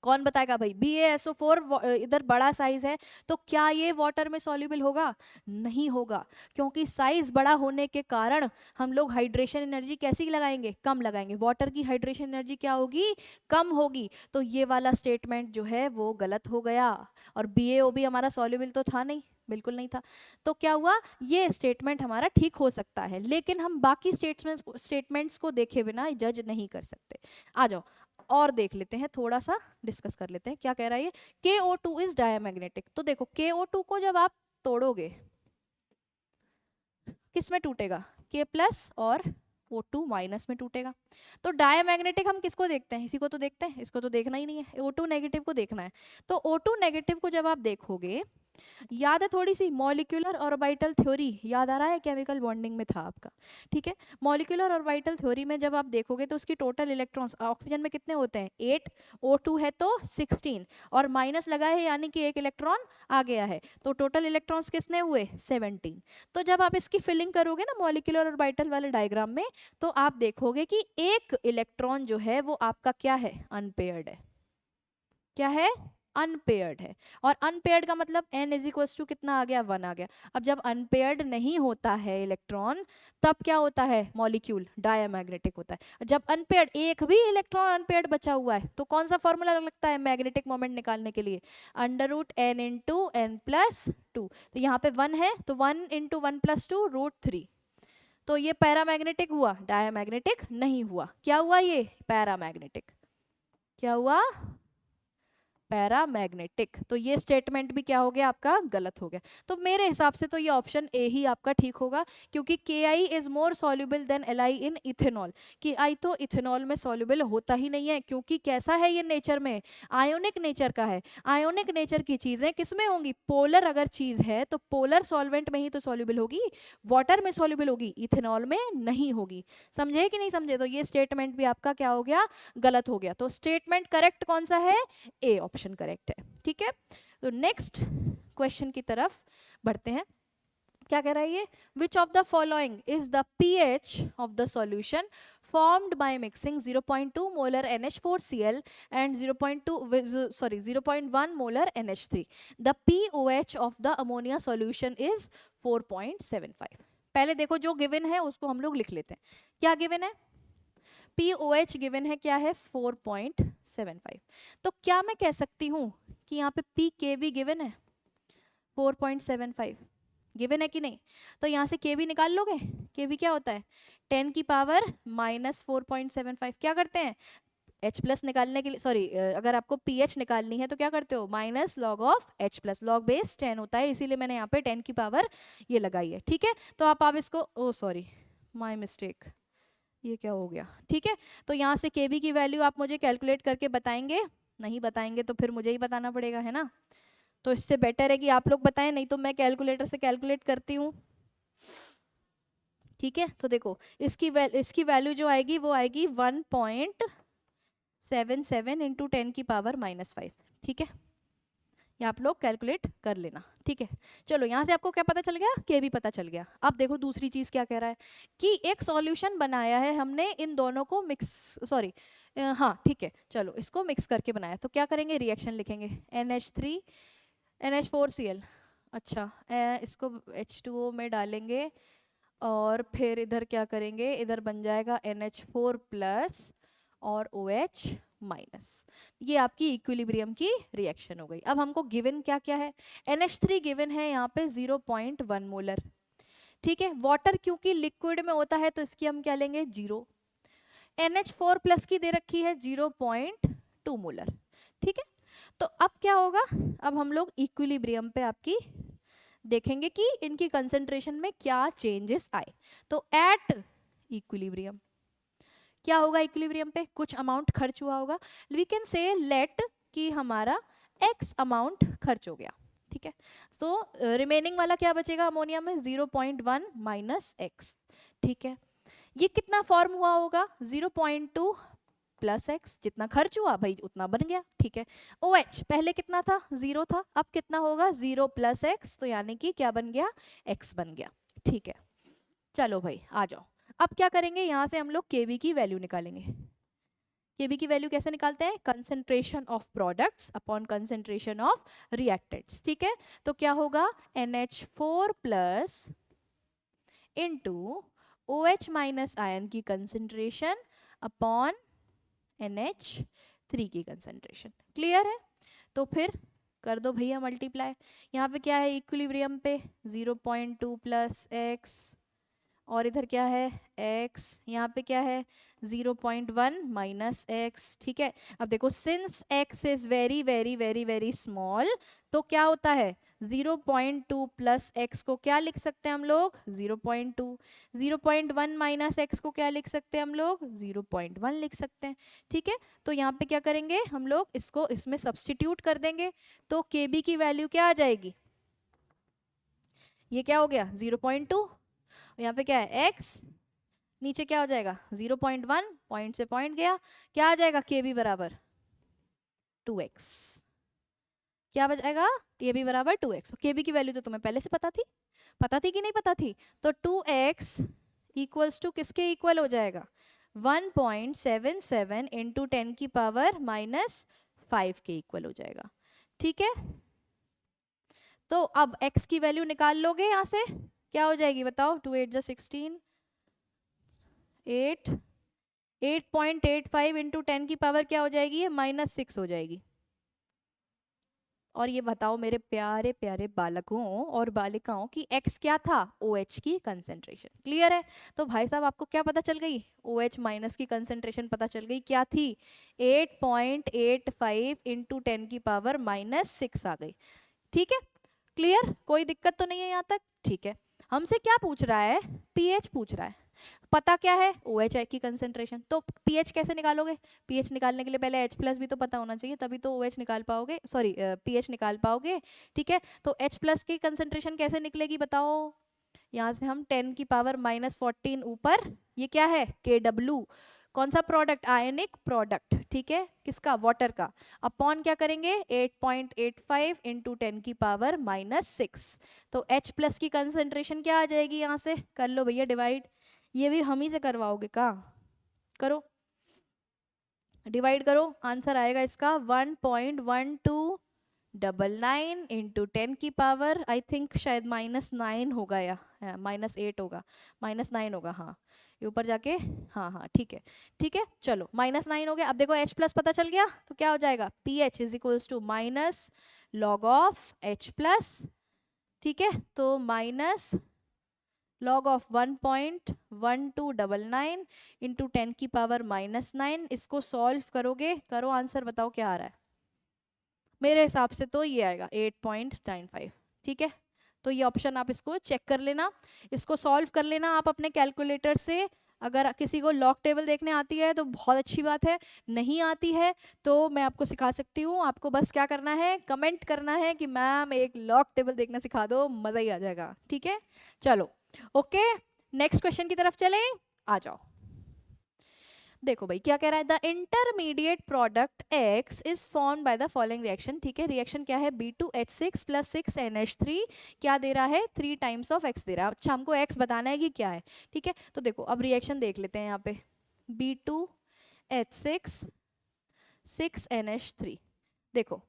S1: कौन बताएगा भाई, BaSO4 इधर बड़ा साइज है, तो क्या ये वाटर में सॉल्युबल होगा, नहीं होगा, क्योंकि साइज बड़ा होने के कारण हम लोग हाइड्रेशन एनर्जी कैसी लगाएंगे, कम लगाएंगे। वाटर की हाइड्रेशन एनर्जी क्या होगी, कम होगी। तो ये वाला स्टेटमेंट जो है वो गलत हो गया। और BaO भी हमारा सॉल्युबल तो था नहीं, बिल्कुल नहीं था। तो क्या हुआ, ये स्टेटमेंट हमारा ठीक हो सकता है, लेकिन हम बाकी स्टेटमेंट्स को देखे बिना जज नहीं कर सकते। आ जाओ और देख लेते हैं, थोड़ा सा डिस्कस कर लेते हैं क्या कह रहा है ये। KO2 is diamagnetic. तो देखो KO2 को जब आप तोड़ोगे किस में टूटेगा, K+ और O2- में टूटेगा। तो डायमैग्नेटिक हम किसको देखते हैं, इसी को तो देखते हैं, इसको तो देखना ही नहीं है, O2 नेगेटिव को देखना है। तो O2 नेगेटिव को जब आप देखोगे, याद है थोड़ी सी मॉलिक्यूलर ऑर्बिटल थ्योरी, याद आ रहा है, केमिकल बॉन्डिंग में था आपका, ठीक है। मॉलिक्यूलर ऑर्बिटल थ्योरी में जब आप देखोगे तो उसकी टोटल इलेक्ट्रॉन्स ऑक्सीजन में कितने होते हैं, 8, O2 है तो 16, और माइनस लगा है यानी कि एक इलेक्ट्रॉन आ गया है, तो टोटल इलेक्ट्रॉन्स कितने हुए, 17। तो जब आप इसकी फिलिंग करोगे ना मॉलिक्यूलर ऑर्बिटल वाले डायग्राम में, तो आप देखोगे कि एक इलेक्ट्रॉन जो है वो आपका क्या है, अनपेयर्ड है। क्या है, अनपेयर्ड है। और अनपेयर्ड का मतलब n इज इक्वल्स टू कितना आ गया, 1 आ गया। अब जब अनपेयर्ड नहीं होता है इलेक्ट्रॉन, तब क्या होता है, मॉलिक्यूल डायमैग्नेटिक होता है। जब अनपेयर्ड, एक भी इलेक्ट्रॉन अनपेयर्ड बचा हुआ है, तो कौन सा फॉर्मूला लगता है मैग्नेटिक मोमेंट निकालने के लिए, √n इंटू n प्लस 2। तो यहाँ पे 1 है, तो 1 इंटू 1 प्लस 2 √3। तो ये पैरामैग्नेटिक हुआ, डायमैग्नेटिक नहीं हुआ। क्या हुआ ये, पैरामैग्नेटिक। क्या हुआ, पैरामैग्नेटिक। तो ये स्टेटमेंट भी क्या हो गया आपका, गलत हो गया। तो मेरे हिसाब से तो ये ऑप्शन ए ही आपका ठीक होगा, क्योंकि Ki is more soluble than Li in ethanol. Ki तो इथेनॉल में सॉल्युबल होता ही नहीं है, क्योंकि कैसा है ये नेचर में, आयोनिक नेचर का है। आयोनिक नेचर की चीजें किसमें होंगी, पोलर अगर चीज है तो पोलर सॉल्वेंट में ही तो सॉल्युबल होगी, वाटर में सॉल्युबल होगी, इथेनॉल में नहीं होगी। समझे कि नहीं समझे, तो ये स्टेटमेंट भी आपका क्या हो गया, गलत हो गया। तो स्टेटमेंट करेक्ट कौन सा है, ए ऑप्शन करेक्ट है। ठीक है, तो नेक्स्ट क्वेश्चन की तरफ बढ़ते हैं। क्या कह रहा है ये, विच of the following is the pH of the solution formed by mixing 0.2 molar NH4Cl and 0.1 molar NH3. The pOH of the ammonia solution is 4.75. पहले देखो जो गिवन है उसको हम लोग लिख लेते हैं। क्या गिवन है, pOH गिवन है, क्या है 4.75। तो क्या मैं कह सकती हूँ कि यहाँ पे pKb गिवन है 4.75, गिवन है कि नहीं। तो यहाँ से Kb निकाल लोगे, Kb क्या होता है 10 की पावर माइनस 4.75। क्या करते हैं, H प्लस निकालने के लिए, सॉरी अगर आपको pH निकालनी है तो क्या करते हो, minus log of H plus, log base 10 होता है, इसीलिए मैंने यहाँ पे 10 की पावर ये लगाई है। ठीक है, तो आप इसको, ओ सॉरी माय मिस्टेक, ये क्या हो गया। ठीक है, तो यहाँ से Kb की वैल्यू आप मुझे कैलकुलेट करके बताएंगे, नहीं बताएंगे तो फिर मुझे ही बताना पड़ेगा, है ना। तो इससे बेटर है कि आप लोग बताएं, नहीं तो मैं कैलकुलेटर से कैलकुलेट करती हूँ। ठीक है, तो देखो इसकी वैल्यू जो आएगी वो आएगी 1.77 इंटू 10 की पावर -5। ठीक है, ये आप लोग कैलकुलेट कर लेना। ठीक है, चलो यहाँ से आपको क्या पता चल गया, के भी पता चल गया। अब देखो दूसरी चीज क्या कह रहा है कि एक सॉल्यूशन बनाया है हमने, इन दोनों को मिक्स, सॉरी हाँ ठीक है, चलो इसको मिक्स करके बनाया। तो क्या करेंगे, रिएक्शन लिखेंगे NH3 NH4Cl, अच्छा इसको H2O में डालेंगे और फिर इधर क्या करेंगे, इधर बन जाएगा NH4 प्लस और OH माइनस। ये आपकी इक्विलिब्रियम की रिएक्शन हो गई। अब हमको गिवन क्या क्या है, NH3 गिवन है यहाँ पे 0.1 मोलर। ठीक है, वाटर क्योंकि लिक्विड में होता है तो इसकी हम क्या लेंगे 0। NH4 प्लस की दे रखी है 0.2 मोलर। ठीक है, तो अब क्या होगा, अब हम लोग इक्विलिब्रियम पे आपकी देखेंगे कि इनकी कंसंट्रेशन में क्या चेंजेस आए। तो एट इक्विलिब्रियम क्या होगा, इक्विलिब्रियम पे कुछ अमाउंट खर्च हुआ होगा, वी कैन से लेट कि हमारा x अमाउंट खर्च हो गया। ठीक है, तो रिमेनिंग वाला क्या बचेगा अमोनिया में 0.1 माइनस x। ठीक है, ये कितना फॉर्म हुआ होगा 0.2 प्लस x, जितना खर्च हुआ भाई उतना बन गया। ठीक है, OH पहले कितना था 0 था, अब कितना होगा 0 प्लस x, तो यानी कि क्या बन गया, x बन गया। ठीक है, चलो भाई आ जाओ। अब क्या करेंगे, यहाँ से हम लोग Kb की वैल्यू निकालेंगे। Kb की वैल्यू कैसे निकालते हैं, concentration of products upon concentration of reactants. ठीक है, तो क्या होगा NH4 plus into OH minus ion की कंसंट्रेशन अपॉन NH3 की कंसंट्रेशन। क्लियर है, तो फिर कर दो भैया मल्टीप्लाई। यहाँ पे क्या है इक्विलिब्रियम पे 0.2 प्लस x, और इधर क्या है x, यहाँ पे क्या है 0.1 माइनस x। ठीक है, अब देखो since x is very very very very small, तो क्या होता है 0.2 प्लस x को क्या लिख सकते हैं हम लोग 0.2, 0.1 माइनस x को क्या लिख सकते हैं हम लोग 0.1 लिख सकते हैं। ठीक है, तो यहाँ पे क्या करेंगे हम लोग, इसको इसमें सब्सटीट्यूट कर देंगे, तो Kb की वैल्यू क्या आ जाएगी, ये क्या हो गया 0.2, यहाँ पे क्या है x, नीचे क्या हो जाएगा 0.1, पॉइंट से पॉइंट गया, क्या आ जाएगा Kb बराबर 2x। क्या बचाएगा, Kb बराबर 2x। Kb की वैल्यू तो तुम्हें पहले से पता थी कि नहीं पता थी, तो 2x इक्वल्स टू किसके इक्वल हो जाएगा 1.77 इंटू 10 की पावर -5 के इक्वल हो जाएगा। ठीक है, तो अब x की वैल्यू निकाल लोगे यहाँ से, क्या हो जाएगी बताओ, 2 8 16, 8 8.85 इंटू 10 की पावर क्या हो जाएगी, ये -6 हो जाएगी। और ये बताओ मेरे प्यारे प्यारे बालकों और बालिकाओं की x क्या था, OH की कंसेंट्रेशन। क्लियर है? तो भाई साहब आपको क्या पता चल गई, OH माइनस की कंसेंट्रेशन पता चल गई, क्या थी, 8.85 इंटू 10 की पावर -6 आ गई। ठीक है, क्लियर, कोई दिक्कत तो नहीं है यहाँ तक? ठीक है, हमसे क्या पूछ रहा है, पीएच पूछ रहा है। पता क्या है, OH की कंसेंट्रेशन, तो पीएच कैसे निकालोगे, पीएच निकालने के लिए पहले H प्लस भी तो पता होना चाहिए, तभी तो OH निकाल पाओगे, सॉरी पीएच निकाल पाओगे। ठीक है, तो H प्लस की कंसेंट्रेशन कैसे निकलेगी बताओ, यहाँ से हम 10 की पावर -14 ऊपर, ये क्या है, KW, कौन सा प्रोडक्ट, आयनिक प्रोडक्ट, ठीक है, किसका, वाटर का, अपॉन क्या करेंगे 8.85 इंटू 10 की पावर -6। तो H प्लस की कंसेंट्रेशन क्या आ जाएगी, यहाँ से कर लो भैया डिवाइड, ये भी हम ही से करवाओगे का, करो डिवाइड करो, आंसर आएगा इसका 1.1299 इंटू 10 की पावर, आई थिंक शायद -9 होगा या -8 होगा, -9 होगा, हाँ ये ऊपर जाके, हाँ हाँ ठीक है, ठीक है, चलो -9 हो गया। अब देखो H प्लस पता चल गया, तो क्या हो जाएगा, pH is equals to minus log of H plus, ठीक है, तो माइनस लॉग ऑफ 1.1299 इंटू 10 की पावर -9, इसको सॉल्व करोगे, करो आंसर बताओ क्या आ रहा है, मेरे हिसाब से तो ये आएगा 8.95। ठीक है, तो ये ऑप्शन आप इसको चेक कर लेना, इसको सॉल्व कर लेना आप अपने कैलकुलेटर से। अगर किसी को लॉग टेबल देखने आती है तो बहुत अच्छी बात है, नहीं आती है तो मैं आपको सिखा सकती हूँ, आपको बस क्या करना है, कमेंट करना है कि मैम एक लॉग टेबल देखना सिखा दो, मज़ा ही आ जाएगा। ठीक है, चलो ओके, नेक्स्ट क्वेश्चन की तरफ चलें, आ जाओ। देखो भाई क्या कह रहा है, the intermediate product X is form by the following reaction. ठीक है, रिएक्शन क्या है, B2H6 प्लस 6NH3, क्या दे रहा है, 3 टाइम्स ऑफ X दे रहा है। अच्छा हमको X बताना है कि क्या है। ठीक है, तो देखो अब रिएक्शन देख लेते हैं यहाँ पे, B2H6 6NH3, देखो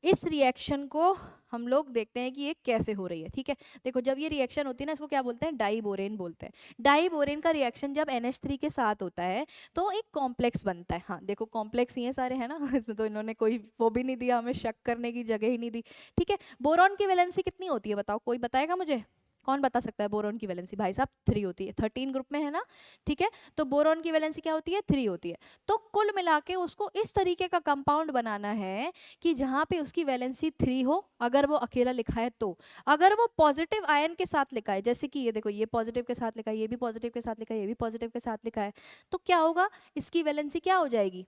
S1: इस रिएक्शन को हम लोग देखते हैं कि ये कैसे हो रही है। ठीक है, देखो जब ये रिएक्शन होती है ना, इसको क्या बोलते हैं, डाइबोरेन बोलते हैं। डाइबोरेन का रिएक्शन जब NH3 के साथ होता है तो एक कॉम्प्लेक्स बनता है। हाँ देखो कॉम्प्लेक्स ये सारे हैं ना इसमें तो इन्होंने कोई वो भी नहीं दिया, हमें शक करने की जगह ही नहीं दी। ठीक है, बोरॉन की वैलेंसी कितनी होती है बताओ, कोई बताएगा मुझे, कौन बता सकता है, बोरॉन की वैलेंसी भाई साहब 3 होती है, 13 ग्रुप में है ना। ठीक है, तो बोरॉन की वैलेंसी क्या होती है, 3 होती है। तो कुल मिला के उसको इस तरीके का कंपाउंड बनाना है कि जहाँ पे उसकी वैलेंसी 3 हो, अगर वो अकेला लिखा है तो, अगर वो पॉजिटिव आयन के साथ लिखा है, जैसे कि ये देखो ये पॉजिटिव के साथ लिखा है, ये भी पॉजिटिव के साथ लिखा है, ये भी पॉजिटिव के साथ लिखा है, तो क्या होगा, इसकी वैलेंसी क्या हो जाएगी,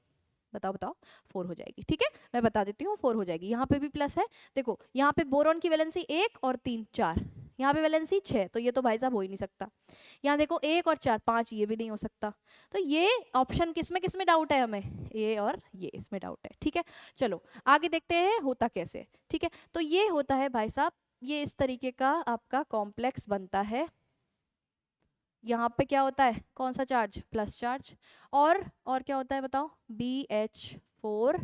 S1: बताओ बताओ, 4 हो जाएगी। ठीक है, मैं बता देती हूँ 4 हो जाएगी। यहाँ पे भी प्लस है, देखो यहाँ पे बोरॉन की वैलेंसी 1 और 3 4, यहाँ पे वैलेंसी 6, तो ये तो भाई साहब हो ही नहीं सकता। यहाँ देखो 1 और 4 5, ये भी नहीं हो सकता। तो ये ऑप्शन किस में डाउट है हमें, ये और ये इसमें डाउट है। ठीक है, चलो आगे देखते हैं होता कैसे। ठीक है, तो ये होता है भाई साहब, ये इस तरीके का आपका कॉम्प्लेक्स बनता है। यहाँ पे क्या होता है, कौन सा चार्ज, प्लस चार्ज, और क्या होता है बताओ, BH4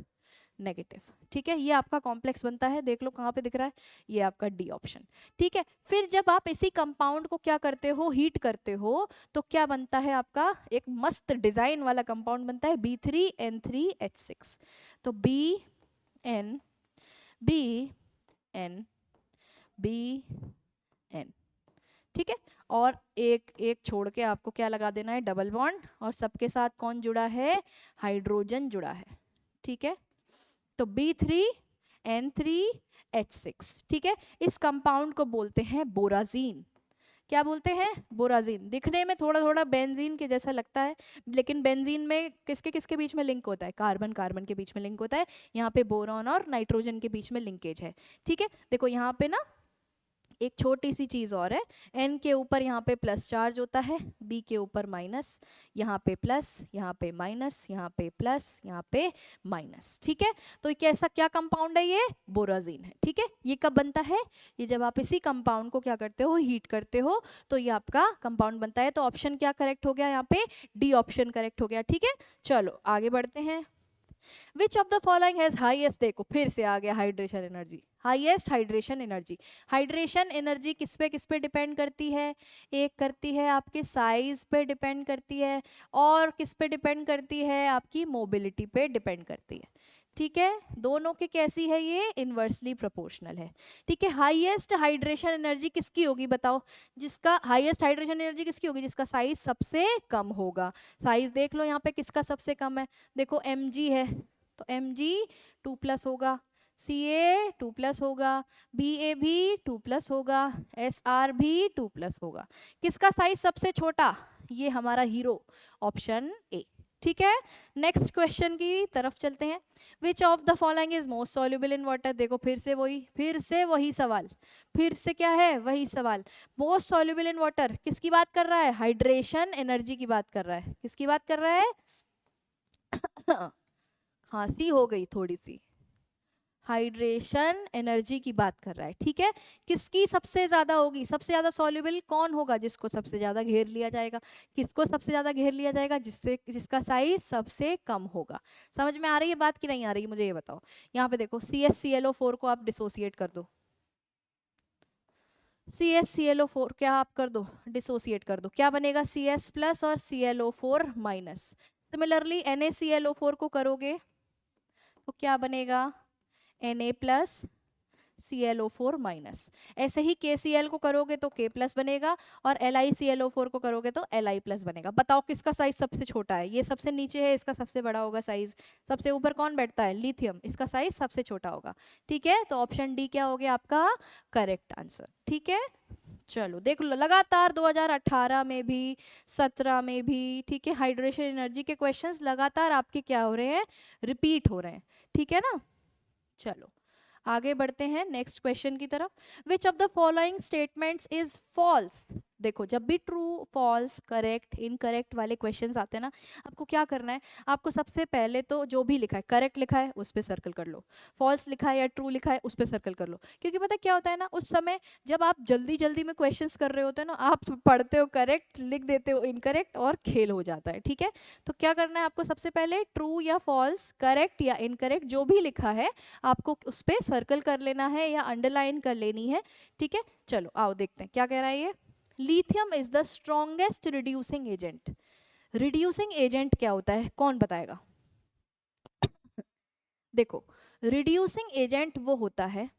S1: नेगेटिव। ठीक है, ये आपका कॉम्प्लेक्स बनता है, देख लो कहाँ पे दिख रहा है, ये आपका डी ऑप्शन। ठीक है, फिर जब आप इसी कंपाउंड को क्या करते हो, हीट करते हो, तो क्या बनता है आपका, एक मस्त डिजाइन वाला कंपाउंड बनता है, B3N3H6। तो BN BN BN, ठीक है, और एक एक छोड़ के आपको क्या लगा देना है, डबल बॉन्ड, और सबके साथ कौन जुड़ा है, हाइड्रोजन जुड़ा है। ठीक है, तो B3N3H6। ठीक है, इस कंपाउंड को बोलते हैं बोराजीन। क्या बोलते हैं, बोराजीन। दिखने में थोड़ा थोड़ा बेंजीन के जैसा लगता है, लेकिन बेंजीन में किसके किसके बीच में लिंक होता है, कार्बन कार्बन के बीच में लिंक होता है, यहाँ पे बोरॉन और नाइट्रोजन के बीच में लिंकेज है। ठीक है, देखो यहाँ पे ना एक छोटी सी चीज और है, N के ऊपर यहाँ पे प्लस चार्ज होता है, B के ऊपर माइनस, यहाँ पे प्लस, यहाँ पे माइनस, यहाँ पे प्लस, यहाँ पे माइनस। ठीक है, तो ये कैसा क्या कंपाउंड है, ये बोराजीन है। ठीक है, ये कब बनता है, ये जब आप इसी कंपाउंड को क्या करते हो, हीट करते हो, तो ये आपका कंपाउंड बनता है। तो ऑप्शन क्या करेक्ट हो गया यहाँ पे, डी ऑप्शन करेक्ट हो गया। ठीक है, चलो आगे बढ़ते हैं। विच of the following has highest, देखो फिर से आ गया hydration energy, highest hydration energy. Hydration energy किस पे डिपेंड करती है? एक करती है आपके साइज पे डिपेंड करती है, और किस पे डिपेंड करती है? आपकी मोबिलिटी पे डिपेंड करती है। ठीक है, दोनों की कैसी है ये? इनवर्सली प्रोपोर्शनल है। ठीक है, हाईएस्ट हाइड्रेशन एनर्जी किसकी होगी बताओ? जिसका हाईएस्ट हाइड्रेशन एनर्जी किसकी होगी? जिसका साइज सबसे कम होगा। साइज देख लो यहाँ पे किसका सबसे कम है, देखो mg है, तो mg 2+ होगा, ca 2+ होगा, ba भी 2+ होगा, sr भी 2+ होगा। किसका साइज सबसे छोटा? ये हमारा हीरो, ऑप्शन ए। ठीक है, नेक्स्ट क्वेश्चन की तरफ चलते हैं। विच of the following is most soluble in water? देखो फिर से वही सवाल, फिर से क्या है? वही सवाल। मोस्ट सॉल्युबल इन वाटर किसकी बात कर रहा है? हाइड्रेशन एनर्जी की बात कर रहा है। किसकी बात कर रहा है? खांसी हो गई थोड़ी सी, हाइड्रेशन एनर्जी की बात कर रहा है। ठीक है, किसकी सबसे ज्यादा होगी? सबसे ज्यादा सॉल्युबल कौन होगा? जिसको सबसे ज्यादा घेर लिया जाएगा। किसको सबसे ज्यादा घेर लिया जाएगा? जिसका साइज सबसे कम होगा। समझ में आ रही है बात कि नहीं आ रही है? मुझे ये बताओ। यहाँ पे देखो CsClO4 को आप डिसोसिएट कर दो, CsClO4 क्या आप कर दो? डिसोसिएट कर दो, क्या बनेगा? Cs+ और ClO4-। सिमिलरली NaClO4 को करोगे तो क्या बनेगा? Na+ ClO4-। ऐसे ही KCl को करोगे तो K+ बनेगा, और LiClO4 को करोगे तो Li+ बनेगा। बताओ किसका साइज सबसे छोटा है? ये सबसे नीचे है, इसका सबसे बड़ा होगा साइज। सबसे ऊपर कौन बैठता है? लिथियम, इसका साइज सबसे छोटा होगा। ठीक है, तो ऑप्शन डी क्या हो गया आपका करेक्ट आंसर। ठीक है, चलो देख लो, लगातार 2018 में भी, 17 में भी, ठीक है, हाइड्रेशन एनर्जी के क्वेश्चंस लगातार आपके क्या हो रहे हैं? रिपीट हो रहे हैं। ठीक है ना, चलो आगे बढ़ते हैं नेक्स्ट क्वेश्चन की तरफ। Which of the following statements is false? देखो जब भी ट्रू, फॉल्स, करेक्ट, इनकरेक्ट वाले क्वेश्चंस आते हैं ना, आपको क्या करना है? आपको सबसे पहले तो जो भी लिखा है, करेक्ट लिखा है उस पर सर्कल कर लो, फॉल्स लिखा है या ट्रू लिखा है उस पर सर्कल कर लो। क्योंकि पता क्या होता है ना, उस समय जब आप जल्दी जल्दी में क्वेश्चंस कर रहे होते हैं ना, आप पढ़ते हो करेक्ट, लिख देते हो इनकरेक्ट, और खेल हो जाता है। ठीक है, तो क्या करना है आपको? सबसे पहले ट्रू या फॉल्स, करेक्ट या इनकरेक्ट, जो भी लिखा है आपको उस पर सर्कल कर लेना है या अंडरलाइन कर लेनी है। ठीक है, चलो आओ देखते हैं क्या कह रहा है ये। Lithium is the strongest reducing agent. Reducing agent क्या होता है, कौन बताएगा? देखो, रिड्यूसिंग एजेंट वो होता है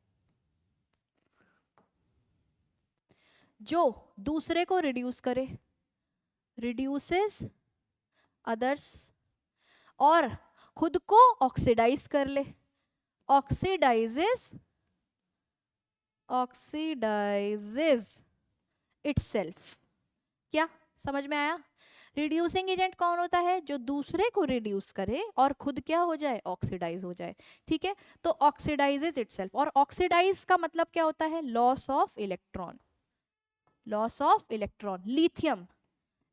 S1: जो दूसरे को रिड्यूस करे, रिड्यूसेस अदर्स, और खुद को ऑक्सीडाइज कर ले, ऑक्सीडाइजेस, ऑक्सीडाइजेस इटसेल्फ। क्या समझ में आया? रिड्यूसिंग एजेंट कौन होता है? जो दूसरे को रिड्यूस करे और खुद क्या हो जाए? ऑक्सीडाइज हो जाए। ठीक है, तो ऑक्सीडाइजेस इटसेल्फ, और ऑक्सीडाइज का मतलब क्या होता है? Loss of electron, loss of electron. Lithium,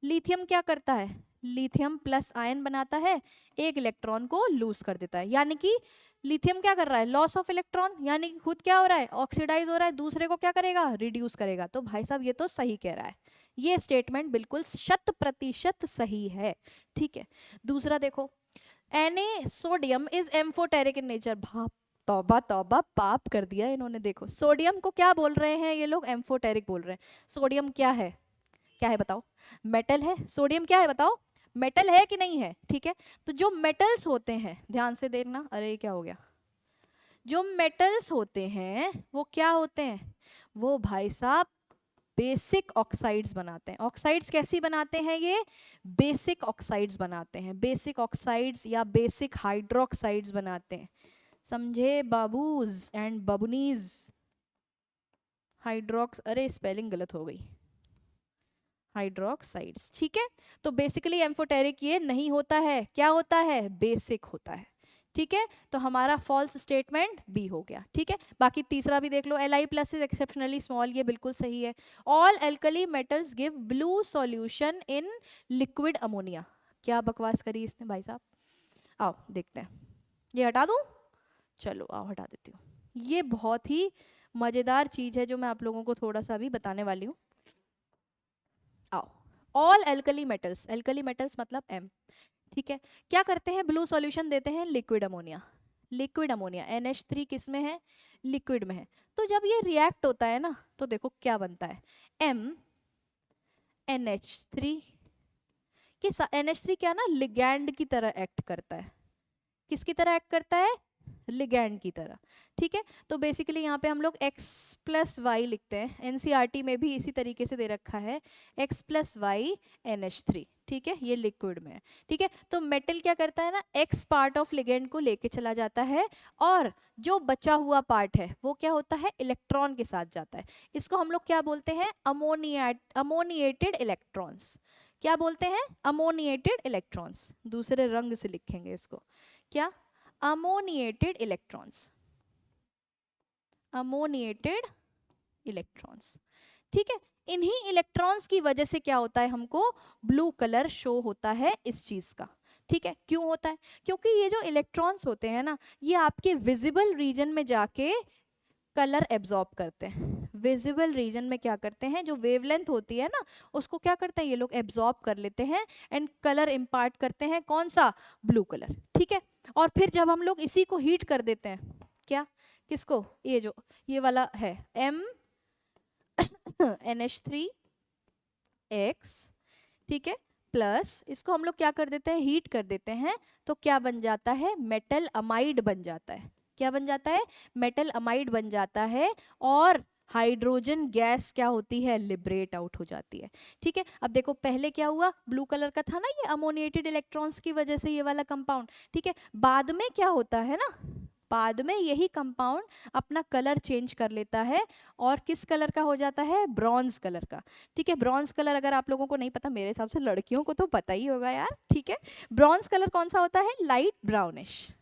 S1: lithium क्या करता है? लिथियम प्लस आयन बनाता है, एक इलेक्ट्रॉन को लूज कर देता है। यानी कि लिथियम क्या कर रहा है? लॉस ऑफ इलेक्ट्रॉन, यानी कि खुद क्या हो रहा है? ऑक्सीडाइज हो रहा है, दूसरे को क्या करेगा? रिड्यूस करेगा। तो भाई साहब ये तो सही कह रहा है, ये स्टेटमेंट बिल्कुल 100% सही है। ठीक है, दूसरा देखो, Na sodium is amphoteric in nature. भाप, तौबा तौबा, पाप कर दिया इन्होंने। देखो सोडियम को क्या बोल रहे हैं ये लोग? एम्फोटेरिक बोल रहे हैं। सोडियम क्या है? क्या है बताओ? मेटल है। सोडियम क्या है बताओ? मेटल है कि नहीं है? ठीक है, तो जो मेटल्स होते हैं, ध्यान से देखना, अरे क्या हो गया, जो मेटल्स होते हैं वो क्या होते हैं? वो भाई साहब बेसिक ऑक्साइड्स बनाते हैं। ऑक्साइड्स कैसी बनाते हैं? ये बेसिक ऑक्साइड्स बनाते हैं, बेसिक ऑक्साइड्स या बेसिक हाइड्रोक्साइड्स बनाते हैं। समझे बाबूज एंड बबुनीज? हाइड्रोक्स, अरे स्पेलिंग गलत हो गई, हाइड्रोक्साइड्स। ठीक है, तो बेसिकली एम्फोटेरिक ये नहीं होता है, क्या होता है? बेसिक होता है। ठीक है, तो हमारा फॉल्स स्टेटमेंट बी हो गया। ठीक है, बाकी तीसरा भी देख लो, Li+ इज एक्सेप्शनली स्मॉल, ये बिल्कुल सही है। All alkali metals give blue solution in liquid ammonia. क्या बकवास करी इसने भाई साहब? आओ देखते हैं, ये हटा दूं? चलो आओ हटा देती हूँ। ये बहुत ही मजेदार चीज है जो मैं आप लोगों को थोड़ा सा अभी बताने वाली हूँ। आओ, all alkali metals, alkali metals मतलब M। ठीक है, क्या करते हैं, ब्लू सॉल्यूशन देते हैं liquid ammonia. Liquid ammonia NH3 किस में है, लिक्विड में है। तो जब ये रिएक्ट होता है ना तो देखो क्या बनता है, MnH3 कि NH3 क्या ना लिगैंड की तरह एक्ट करता है। किसकी तरह एक्ट करता है, लिगैंड की तरह। ठीक है, तो बेसिकली यहाँ पे हम लोग x प्लस वाई लिखते हैं, एनसीईआरटी में भी इसी तरीके से दे रखा है, x प्लस वाई NH3। ठीक है, ये लिक्विड में है। ठीक है, तो मेटल क्या करता है ना, x पार्ट ऑफ लिगेंड को लेके चला जाता है और जो बचा हुआ पार्ट है वो क्या होता है, इलेक्ट्रॉन के साथ जाता है। इसको हम लोग क्या बोलते हैं, अमोनिएटेड इलेक्ट्रॉन्स। क्या बोलते हैं, अमोनिएटेड इलेक्ट्रॉन्स। दूसरे रंग से लिखेंगे इसको, क्या, अमोनिएटेड इलेक्ट्रॉन्स, अमोनिएटेड इलेक्ट्रॉन्स। ठीक है, इन्हीं इलेक्ट्रॉन्स की वजह से क्या होता है, हमको ब्लू कलर शो होता है इस चीज का। ठीक है, क्यों होता है, क्योंकि ये जो इलेक्ट्रॉन्स होते हैं ना, ये आपके विजिबल रीजन में जाके कलर एब्जॉर्ब करते हैं। विजिबल रीजन में क्या करते हैं, जो वेवलेंथ होती है ना उसको क्या करते हैं ये लोग एब्जॉर्ब कर लेते हैं एंड कलर इम्पार्ट करते हैं, कौन सा, ब्लू कलर। ठीक है, और फिर जब हम लोग इसी को हीट कर देते हैं, क्या, किसको, ये जो ये वाला है NH3X, ठीक है, प्लस इसको हम लोग क्या कर देते हैं, हीट कर देते हैं, तो क्या बन जाता है, मेटल अमाइड बन जाता है। क्या बन जाता है, मेटल अमाइड बन जाता है और हाइड्रोजन गैस क्या होती है, लिबरेट आउट हो जाती है। ठीक है, अब देखो पहले क्या हुआ, ब्लू कलर का था ना ये अमोनिएटेड इलेक्ट्रॉन्स की वजह से ये वाला कंपाउंड। ठीक है, बाद में क्या होता है ना, बाद में यही कंपाउंड अपना कलर चेंज कर लेता है और किस कलर का हो जाता है, ब्रॉन्ज कलर का। ठीक है, ब्रॉन्ज कलर अगर आप लोगों को नहीं पता, मेरे हिसाब से लड़कियों को तो पता ही होगा यार। ठीक है, ब्रॉन्ज कलर कौन सा होता है, light brownish,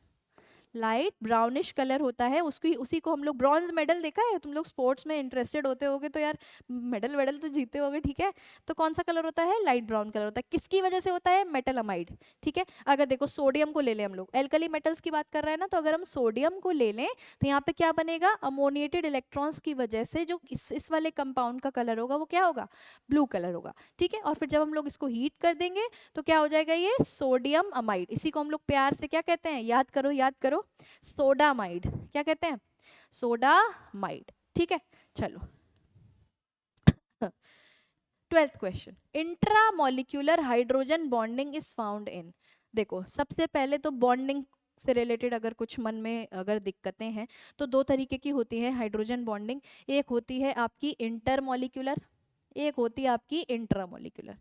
S1: light brownish colour होता है उसकी, उसी को हम लोग ब्रॉन्ज मेडल, देखा है तुम लोग स्पोर्ट्स में इंटरेस्टेड होते होगे तो यार, मेडल वेडल तो जीते होगे। ठीक है, तो कौन सा कलर होता है, लाइट ब्राउन कलर होता है, किसकी वजह से होता है, मेटल अमाइड। ठीक है, अगर देखो सोडियम को ले लें हम लोग, एल्कली मेटल्स की बात कर रहे हैं ना, तो अगर हम सोडियम को ले लें तो यहाँ पे क्या बनेगा, अमोनिएटेड इलेक्ट्रॉन्स की वजह से जो इस वाले कंपाउंड का कलर होगा वो क्या होगा, ब्लू कलर होगा। ठीक है, और फिर जब हम लोग इसको हीट कर देंगे तो क्या हो जाएगा, ये सोडियम अमाइड। इसी को हम लोग प्यार से क्या कहते हैं, याद करो याद करो, सोडामाइड। क्या कहते हैं, सोडामाइड। ठीक है, चलो 12th question, intramolecular hydrogen bonding is found in. देखो सबसे पहले तो बॉन्डिंग से रिलेटेड अगर कुछ मन में अगर दिक्कतें हैं तो दो तरीके की होती है हाइड्रोजन बॉन्डिंग, एक होती है आपकी इंटरमोलिक्यूलर, एक होती है आपकी इंट्रामोलिक्यूलर।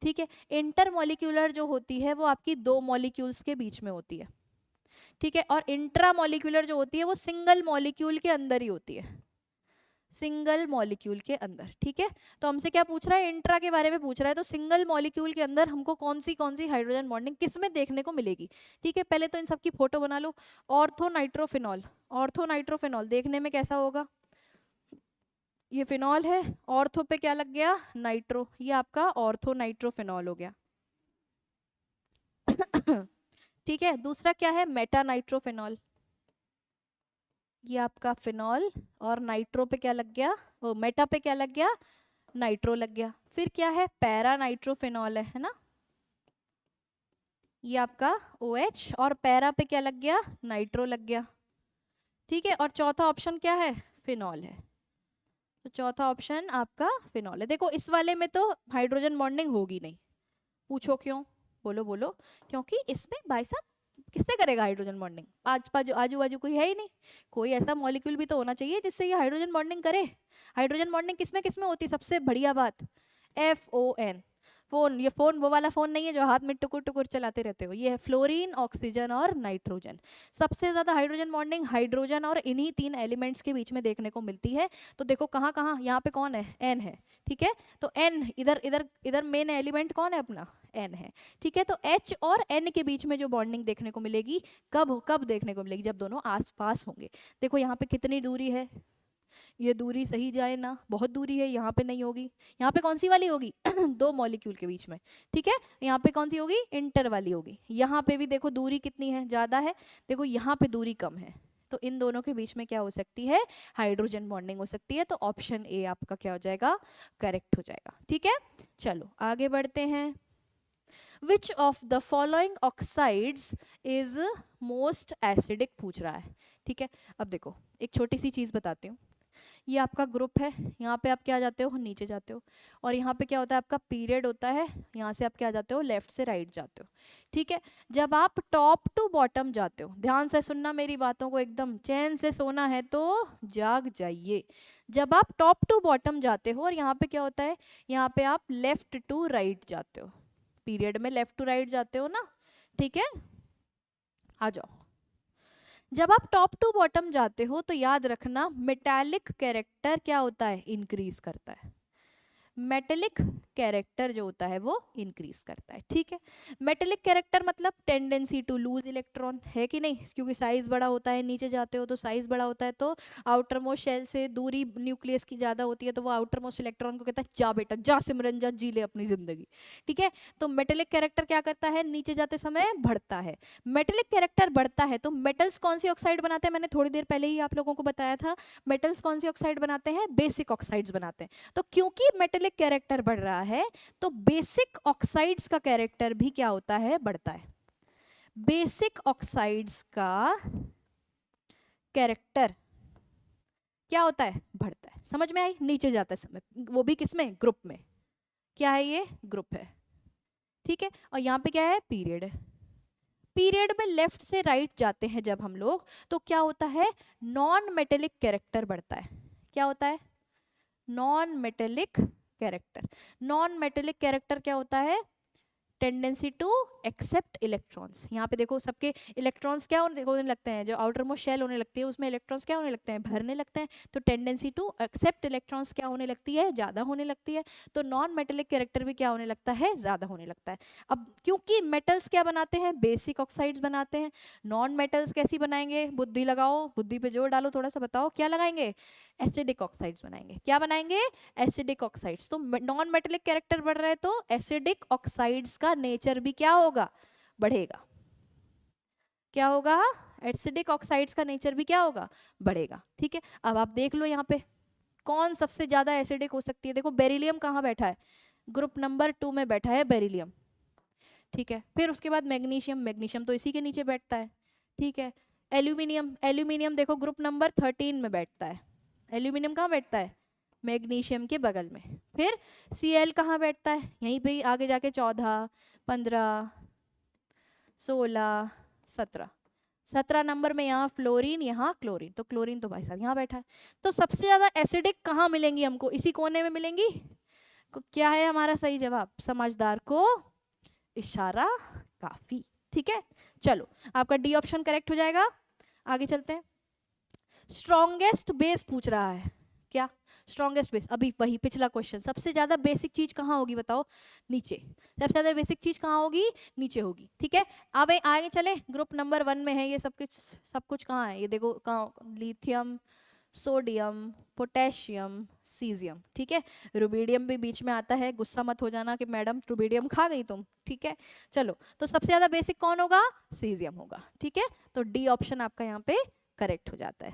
S1: ठीक है, इंटरमोलिक्यूलर जो होती है वो आपकी दो मॉलिक्यूल्स के बीच में होती है। ठीक है, और इंट्रामोलिक्यूलर जो होती है वो सिंगल मॉलिक्यूल के अंदर ही होती है, सिंगल मॉलिक्यूल के अंदर। ठीक है, तो हमसे क्या पूछ रहा है, इंट्रा के बारे में पूछ रहा है, तो सिंगल मॉलिक्यूल के अंदर हमको कौन सी हाइड्रोजन बॉन्डिंग किस में देखने को मिलेगी। ठीक है, पहले तो इन सब की फोटो बना लो। ऑर्थो नाइट्रोफिनॉल, ऑर्थो नाइट्रोफिनॉल देखने में कैसा होगा, ये फिनॉल है, ऑर्थो पे क्या लग गया, नाइट्रो, ये आपका ऑर्थो नाइट्रोफिनॉल हो गया। ठीक है, दूसरा क्या है, मेटा नाइट्रोफिनॉल, ये आपका फिनॉल और नाइट्रो पे क्या लग गया, वो मेटा पे क्या लग गया, नाइट्रो लग गया। फिर क्या है, पैरा नाइट्रोफिनॉल है ना, ये आपका OH और पैरा पे क्या लग गया, नाइट्रो लग गया। ठीक है, और चौथा ऑप्शन क्या है, फिनॉल है। तो चौथा ऑप्शन आपका फिनॉल है। देखो इस वाले में तो हाइड्रोजन बॉन्डिंग होगी नहीं, पूछो क्यों, बोलो बोलो, क्योंकि इसमें भाई साहब किससे करेगा हाइड्रोजन बॉन्डिंग, आजू बाजू कोई है ही नहीं। कोई ऐसा मॉलिक्यूल भी तो होना चाहिए जिससे ये हाइड्रोजन बॉन्डिंग करे। हाइड्रोजन बॉन्डिंग किसमें किसमें होती है, सबसे बढ़िया बात, FON, फोन, ये फोन वो वाला फोन नहीं है जो हाथ में टुकुर टुकुर चलाते रहते हो, ये है फ्लोरीन, ऑक्सीजन और नाइट्रोजन। सबसे ज्यादा हाइड्रोजन बॉन्डिंग हाइड्रोजन और इन्हीं तीन एलिमेंट्स के बीच में देखने को मिलती है। तो देखो कहाँ कहाँ, यहाँ पे कौन है, N है। ठीक है, तो N इधर इधर इधर मेन एलिमेंट कौन है अपना, N है। ठीक है, तो H और N के बीच में जो बॉन्डिंग देखने को मिलेगी, कब कब देखने को मिलेगी, जब दोनों आस पास होंगे। देखो यहाँ पे कितनी दूरी है, ये दूरी सही जाए ना, बहुत दूरी है, यहाँ पे नहीं होगी। यहाँ पे कौन सी वाली होगी, दो मॉलिक्यूल के बीच में। ठीक है, यहाँ पे कौन सी होगी, इंटर वाली होगी। यहाँ पे भी देखो दूरी कितनी है, ज्यादा है, देखो यहाँ पे दूरी कम है। तो इन दोनों के बीच में क्या हो सकती है, हाइड्रोजन बॉन्डिंग हो सकती है। तो ऑप्शन ए आपका क्या हो जाएगा, करेक्ट हो जाएगा। ठीक है, चलो आगे बढ़ते हैं। विच of the following oxides is most acidic पूछ रहा है। ठीक है, अब देखो एक छोटी सी चीज बताती हूँ। ये आपका ग्रुप है, यहाँ पे आप क्या जाते हो, नीचे जाते हो, और यहाँ पे क्या होता है, आपका पीरियड होता है, यहाँ से आप क्या जाते हो, लेफ्ट से राइट जाते हो। ठीक है, जब आप टॉप टू बॉटम जाते हो, ध्यान से सुनना मेरी बातों को, एकदम चैन से सोना है तो जाग जाइए। जब आप टॉप टू बॉटम जाते हो और यहाँ पे क्या होता है, यहाँ पे आप लेफ्ट टू राइट जाते हो, पीरियड में लेफ्ट टू राइट जाते हो ना। ठीक है, आ जाओ। जब आप टॉप टू बॉटम जाते हो तो याद रखना मेटालिक कैरेक्टर क्या होता है, इंक्रीज करता है। मेटेलिक कैरेक्टर जो होता है वो इंक्रीज करता है। ठीक है, मेटेलिक कैरेक्टर मतलब टेंडेंसी टू लूज इलेक्ट्रॉन, है कि नहीं, क्योंकि साइज बड़ा होता है, नीचे जाते हो तो साइज बड़ा होता है, तो आउटर मोस्ट शेल से दूरी न्यूक्लियस की ज्यादा होती है, तो वो आउटर मोस्ट इलेक्ट्रॉन को कहता है जा बेटा जा सिमरन जा, जी ले अपनी जिंदगी। ठीक है, तो मेटेलिक कैरेक्टर क्या करता है, नीचे जाते समय बढ़ता है। मेटेलिक कैरेक्टर बढ़ता है तो मेटल्स कौन सी ऑक्साइड बनाते हैं, मैंने थोड़ी देर पहले ही आप लोगों को बताया था। मेटल्स कौन सी ऑक्साइड बनाते हैं, बेसिक ऑक्साइड्स बनाते हैं। तो क्योंकि मेटेलिक कैरेक्टर बढ़ रहा है तो बेसिक ऑक्साइड्स का कैरेक्टर भी क्या होता है, बढ़ता है। बेसिक ऑक्साइड्स का कैरेक्टर क्या होता है, बढ़ता है। समझ में आई, नीचे जाते समय, वो भी किसमें, ग्रुप में। क्या है ये, ग्रुप है। ठीक है, और यहाँ पे क्या है, पीरियड है। पीरियड में लेफ्ट से राइट जाते हैं जब हम लोग, तो क्या होता है, नॉन मेटेलिक कैरेक्टर बढ़ता है। क्या होता है, non metallic character. Non metallic character क्या होता है, टेंडेंसी टू एक्सेप्ट इलेक्ट्रॉन्स। यहाँ पे देखो सबके इलेक्ट्रॉन्स क्या होने लगते हैं, जो आउटर मोस्ट शेल होने लगती है उसमें इलेक्ट्रॉन्स क्या होने लगते हैं, भरने लगते हैं, तो टेंडेंसी टू एक्सेप्ट इलेक्ट्रॉन्स क्या होने लगती है, ज्यादा होने लगती है। तो नॉन मेटेलिक कैरेक्टर भी क्या होने लगता है, ज्यादा होने लगता है। अब क्योंकि मेटल्स क्या बनाते हैं, बेसिक ऑक्साइड्स बनाते हैं। नॉन मेटल्स कैसी बनाएंगे, बुद्धि लगाओ, बुद्धि पे जोर डालो थोड़ा सा, बताओ क्या लगाएंगे, एसिडिक ऑक्साइड्स बनाएंगे। क्या बनाएंगे, एसिडिक ऑक्साइड्स। तो नॉन मेटेलिक कैरेक्टर बढ़ रहा है तो एसिडिक ऑक्साइड्स का नेचर भी क्या होगा, बढ़ेगा। क्या होगा, एसिडिक ऑक्साइड्स का नेचर भी क्या होगा, बढ़ेगा। ठीक है, अब आप देख लो यहाँ पे कौन सबसे ज्यादा एसिडिक हो सकती है। देखो बेरिलियम कहाँ बैठा है, ग्रुप नंबर 2 में बैठा है बेरिलियम। ठीक है, फिर उसके बाद मैग्नीशियम, मैग्नीशियम तो इसी के नीचे बैठता है। ठीक है, एल्यूमिनियम, एल्यूमिनियम देखो ग्रुप नंबर 13 में बैठता है। एल्यूमिनियम कहाँ बैठता है, मैग्नीशियम के बगल में। फिर Cl कहाँ बैठता है, यहीं पे ही आगे जाके 14, 15, 16, 17, 17 नंबर में यहाँ फ्लोरीन, यहाँ क्लोरीन, तो क्लोरीन तो भाई साहब यहाँ बैठा है। तो सबसे ज्यादा एसिडिक कहाँ मिलेंगी हमको, इसी कोने में मिलेंगी। क्या है हमारा सही जवाब, समझदार को इशारा काफी। ठीक है, चलो आपका डी ऑप्शन करेक्ट हो जाएगा। आगे चलते हैं, स्ट्रॉन्गेस्ट बेस पूछ रहा है। क्या, स्ट्रॉन्गेस्ट बेस, अभी वही पिछला क्वेश्चन, सबसे ज्यादा बेसिक चीज कहाँ होगी बताओ, नीचे। सबसे ज्यादा बेसिक चीज कहाँ होगी, नीचे होगी। ठीक है, अब आगे चले, ग्रुप नंबर 1 में है ये सब कुछ। सब कुछ कहाँ है ये देखो, कहाँ, लिथियम, सोडियम, पोटेशियम, सीजियम। ठीक है, रुबीडियम भी बीच में आता है, गुस्सा मत हो जाना कि मैडम रुबीडियम खा गई तुम। ठीक है, चलो तो सबसे ज्यादा बेसिक कौन होगा, सीजियम होगा। ठीक है, तो डी ऑप्शन आपका यहाँ पे करेक्ट हो जाता है।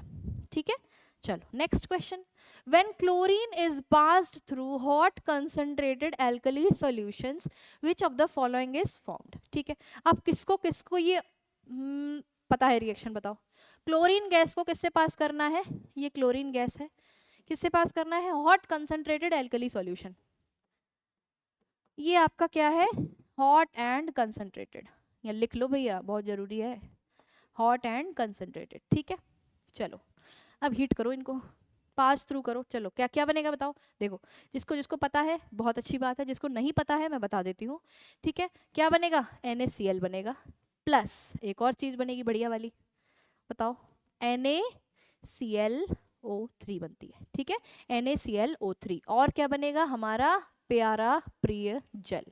S1: ठीक है, चलो next question, when chlorine is passed through hot concentrated alkali solutions which of the following is formed. ठीक है, अब किसको किसको ये पता है, रिएक्शन बताओ। क्लोरीन गैस को किससे पास करना है, ये क्लोरीन गैस है, किससे पास करना है, हॉट कंसंट्रेटेड एल्कली सॉल्यूशन। ये आपका क्या है, हॉट एंड कंसंट्रेटेड, या लिख लो भैया बहुत जरूरी है, हॉट एंड कंसंट्रेटेड। ठीक है, चलो अब हीट करो इनको, पास थ्रू करो। चलो क्या क्या बनेगा बताओ, देखो जिसको जिसको पता है बहुत अच्छी बात है, जिसको नहीं पता है मैं बता देती हूँ। ठीक है, क्या बनेगा, NaCl बनेगा, प्लस एक और चीज बनेगी बढ़िया वाली, बताओ, NaClO3 बनती है। ठीक है, NaClO3, और क्या बनेगा, हमारा प्यारा प्रिय जल।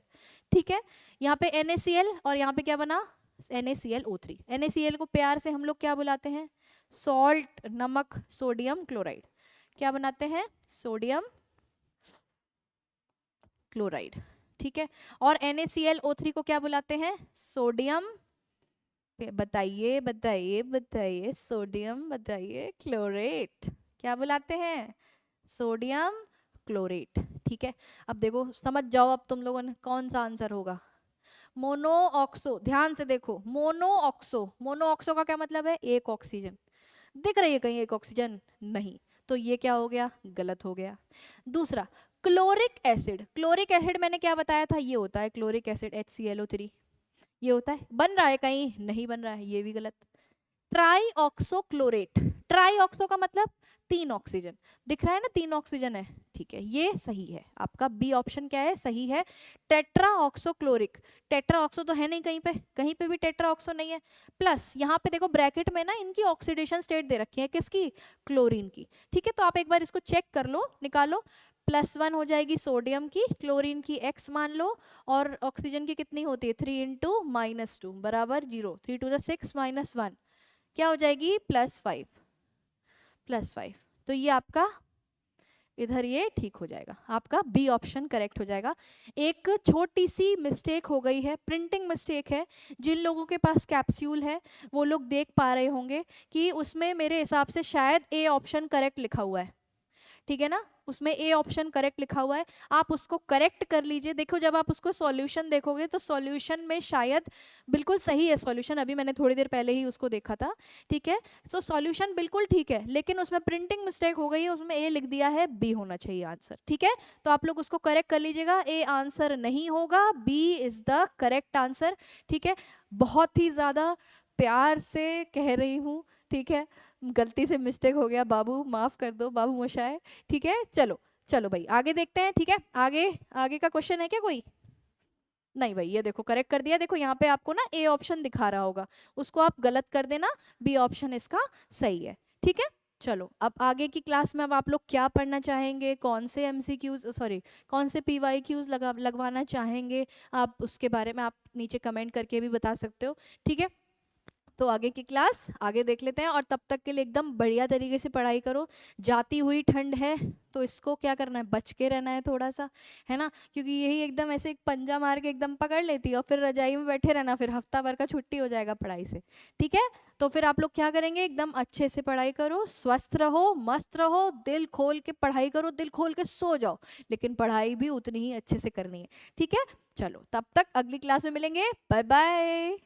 S1: ठीक है, यहाँ पे NaCl और यहाँ पे क्या बना, NaClO3। NaCl को प्यार से हम लोग क्या बुलाते हैं, सॉल्ट, नमक, सोडियम क्लोराइड। क्या बनाते हैं, सोडियम क्लोराइड। ठीक है, और NaClO3 को क्या बुलाते हैं, सोडियम, बताइए बताइए बताइए, सोडियम बताइए, क्लोरेट। क्या बुलाते हैं, सोडियम क्लोरेट। ठीक है, अब देखो समझ जाओ अब तुम लोगों ने कौन सा आंसर होगा, मोनोऑक्सो, ध्यान से देखो, मोनोऑक्सो, मोनोऑक्सो का क्या मतलब है? एक ऑक्सीजन। दिख रही है कहीं एक ऑक्सीजन? नहीं, तो ये क्या हो गया? गलत हो गया। दूसरा, क्लोरिक एसिड, क्लोरिक एसिड मैंने क्या बताया था? ये होता है क्लोरिक एसिड HClO3, ये होता है, बन रहा है कहीं? नहीं बन रहा है, ये भी गलत। ट्राईऑक्सोक्लोरेट, ट्राईऑक्सो का मतलब तीन ऑक्सीजन, दिख रहा है ना, तीन ऑक्सीजन है, ठीक है, ये सही है आपका, बी ऑप्शन क्या है? सही है। टेट्राऑक्सोक्लोरिक, टेट्राऑक्सो तो है नहीं कहीं पे, कहीं पे भी टेट्राऑक्सो नहीं है। प्लस यहाँ पे देखो ब्रैकेट में ना इनकी ऑक्सीडेशन स्टेट दे रखी है, किसकी? क्लोरीन की, ठीक है, तो आप एक बार इसको चेक कर लो, निकालो। +1 हो जाएगी सोडियम की, क्लोरीन की X मान लो, और ऑक्सीजन की कितनी होती है? 3 इंटू -2 बराबर 0, 3 2 6 -1, क्या हो जाएगी? +5, +5। तो ये आपका इधर ये ठीक हो जाएगा, आपका बी ऑप्शन करेक्ट हो जाएगा। एक छोटी सी मिस्टेक हो गई है, प्रिंटिंग मिस्टेक है, जिन लोगों के पास कैप्सूल है वो लोग देख पा रहे होंगे कि उसमें मेरे हिसाब से शायद ए ऑप्शन करेक्ट लिखा हुआ है, ठीक है ना, उसमें ए ऑप्शन करेक्ट लिखा हुआ है, आप उसको करेक्ट कर लीजिए। देखो जब आप उसको सॉल्यूशन देखोगे तो सॉल्यूशन में शायद बिल्कुल सही है सॉल्यूशन, अभी मैंने थोड़ी देर पहले ही उसको देखा था, ठीक है, तो सॉल्यूशन बिल्कुल ठीक है, लेकिन उसमें प्रिंटिंग मिस्टेक हो गई है, उसमें ए लिख दिया है, बी होना चाहिए आंसर, ठीक है, तो आप लोग उसको करेक्ट कर लीजिएगा, ए आंसर नहीं होगा, B is the correct answer, ठीक है। बहुत ही ज्यादा प्यार से कह रही हूँ, ठीक है, गलती से मिस्टेक हो गया बाबू, माफ कर दो बाबू मोशाय, ठीक है। चलो चलो भाई आगे देखते हैं, ठीक है, आगे आगे का क्वेश्चन है क्या कोई? नहीं भाई, ये देखो करेक्ट कर दिया, देखो यहाँ पे आपको ना ए ऑप्शन दिखा रहा होगा, उसको आप गलत कर देना, बी ऑप्शन इसका सही है, ठीक है। चलो अब आगे की क्लास में अब आप लोग क्या पढ़ना चाहेंगे, कौन से MCQs, सॉरी कौन से PYQs लगवाना चाहेंगे, आप उसके बारे में आप नीचे कमेंट करके भी बता सकते हो, ठीक है। तो आगे की क्लास आगे देख लेते हैं, और तब तक के लिए एकदम बढ़िया तरीके से पढ़ाई करो, जाती हुई ठंड है तो इसको क्या करना है? बच के रहना है थोड़ा सा, है ना, क्योंकि यही एकदम ऐसे एक पंजा मार के एकदम पकड़ लेती है, और फिर रजाई में बैठे रहना, फिर हफ्ता भर का छुट्टी हो जाएगा पढ़ाई से, ठीक है। तो फिर आप लोग क्या करेंगे? एकदम अच्छे से पढ़ाई करो, स्वस्थ रहो, मस्त रहो, दिल खोल के पढ़ाई करो, दिल खोल के सो जाओ, लेकिन पढ़ाई भी उतनी ही अच्छे से करनी है, ठीक है। चलो तब तक अगली क्लास में मिलेंगे, बाय बाय।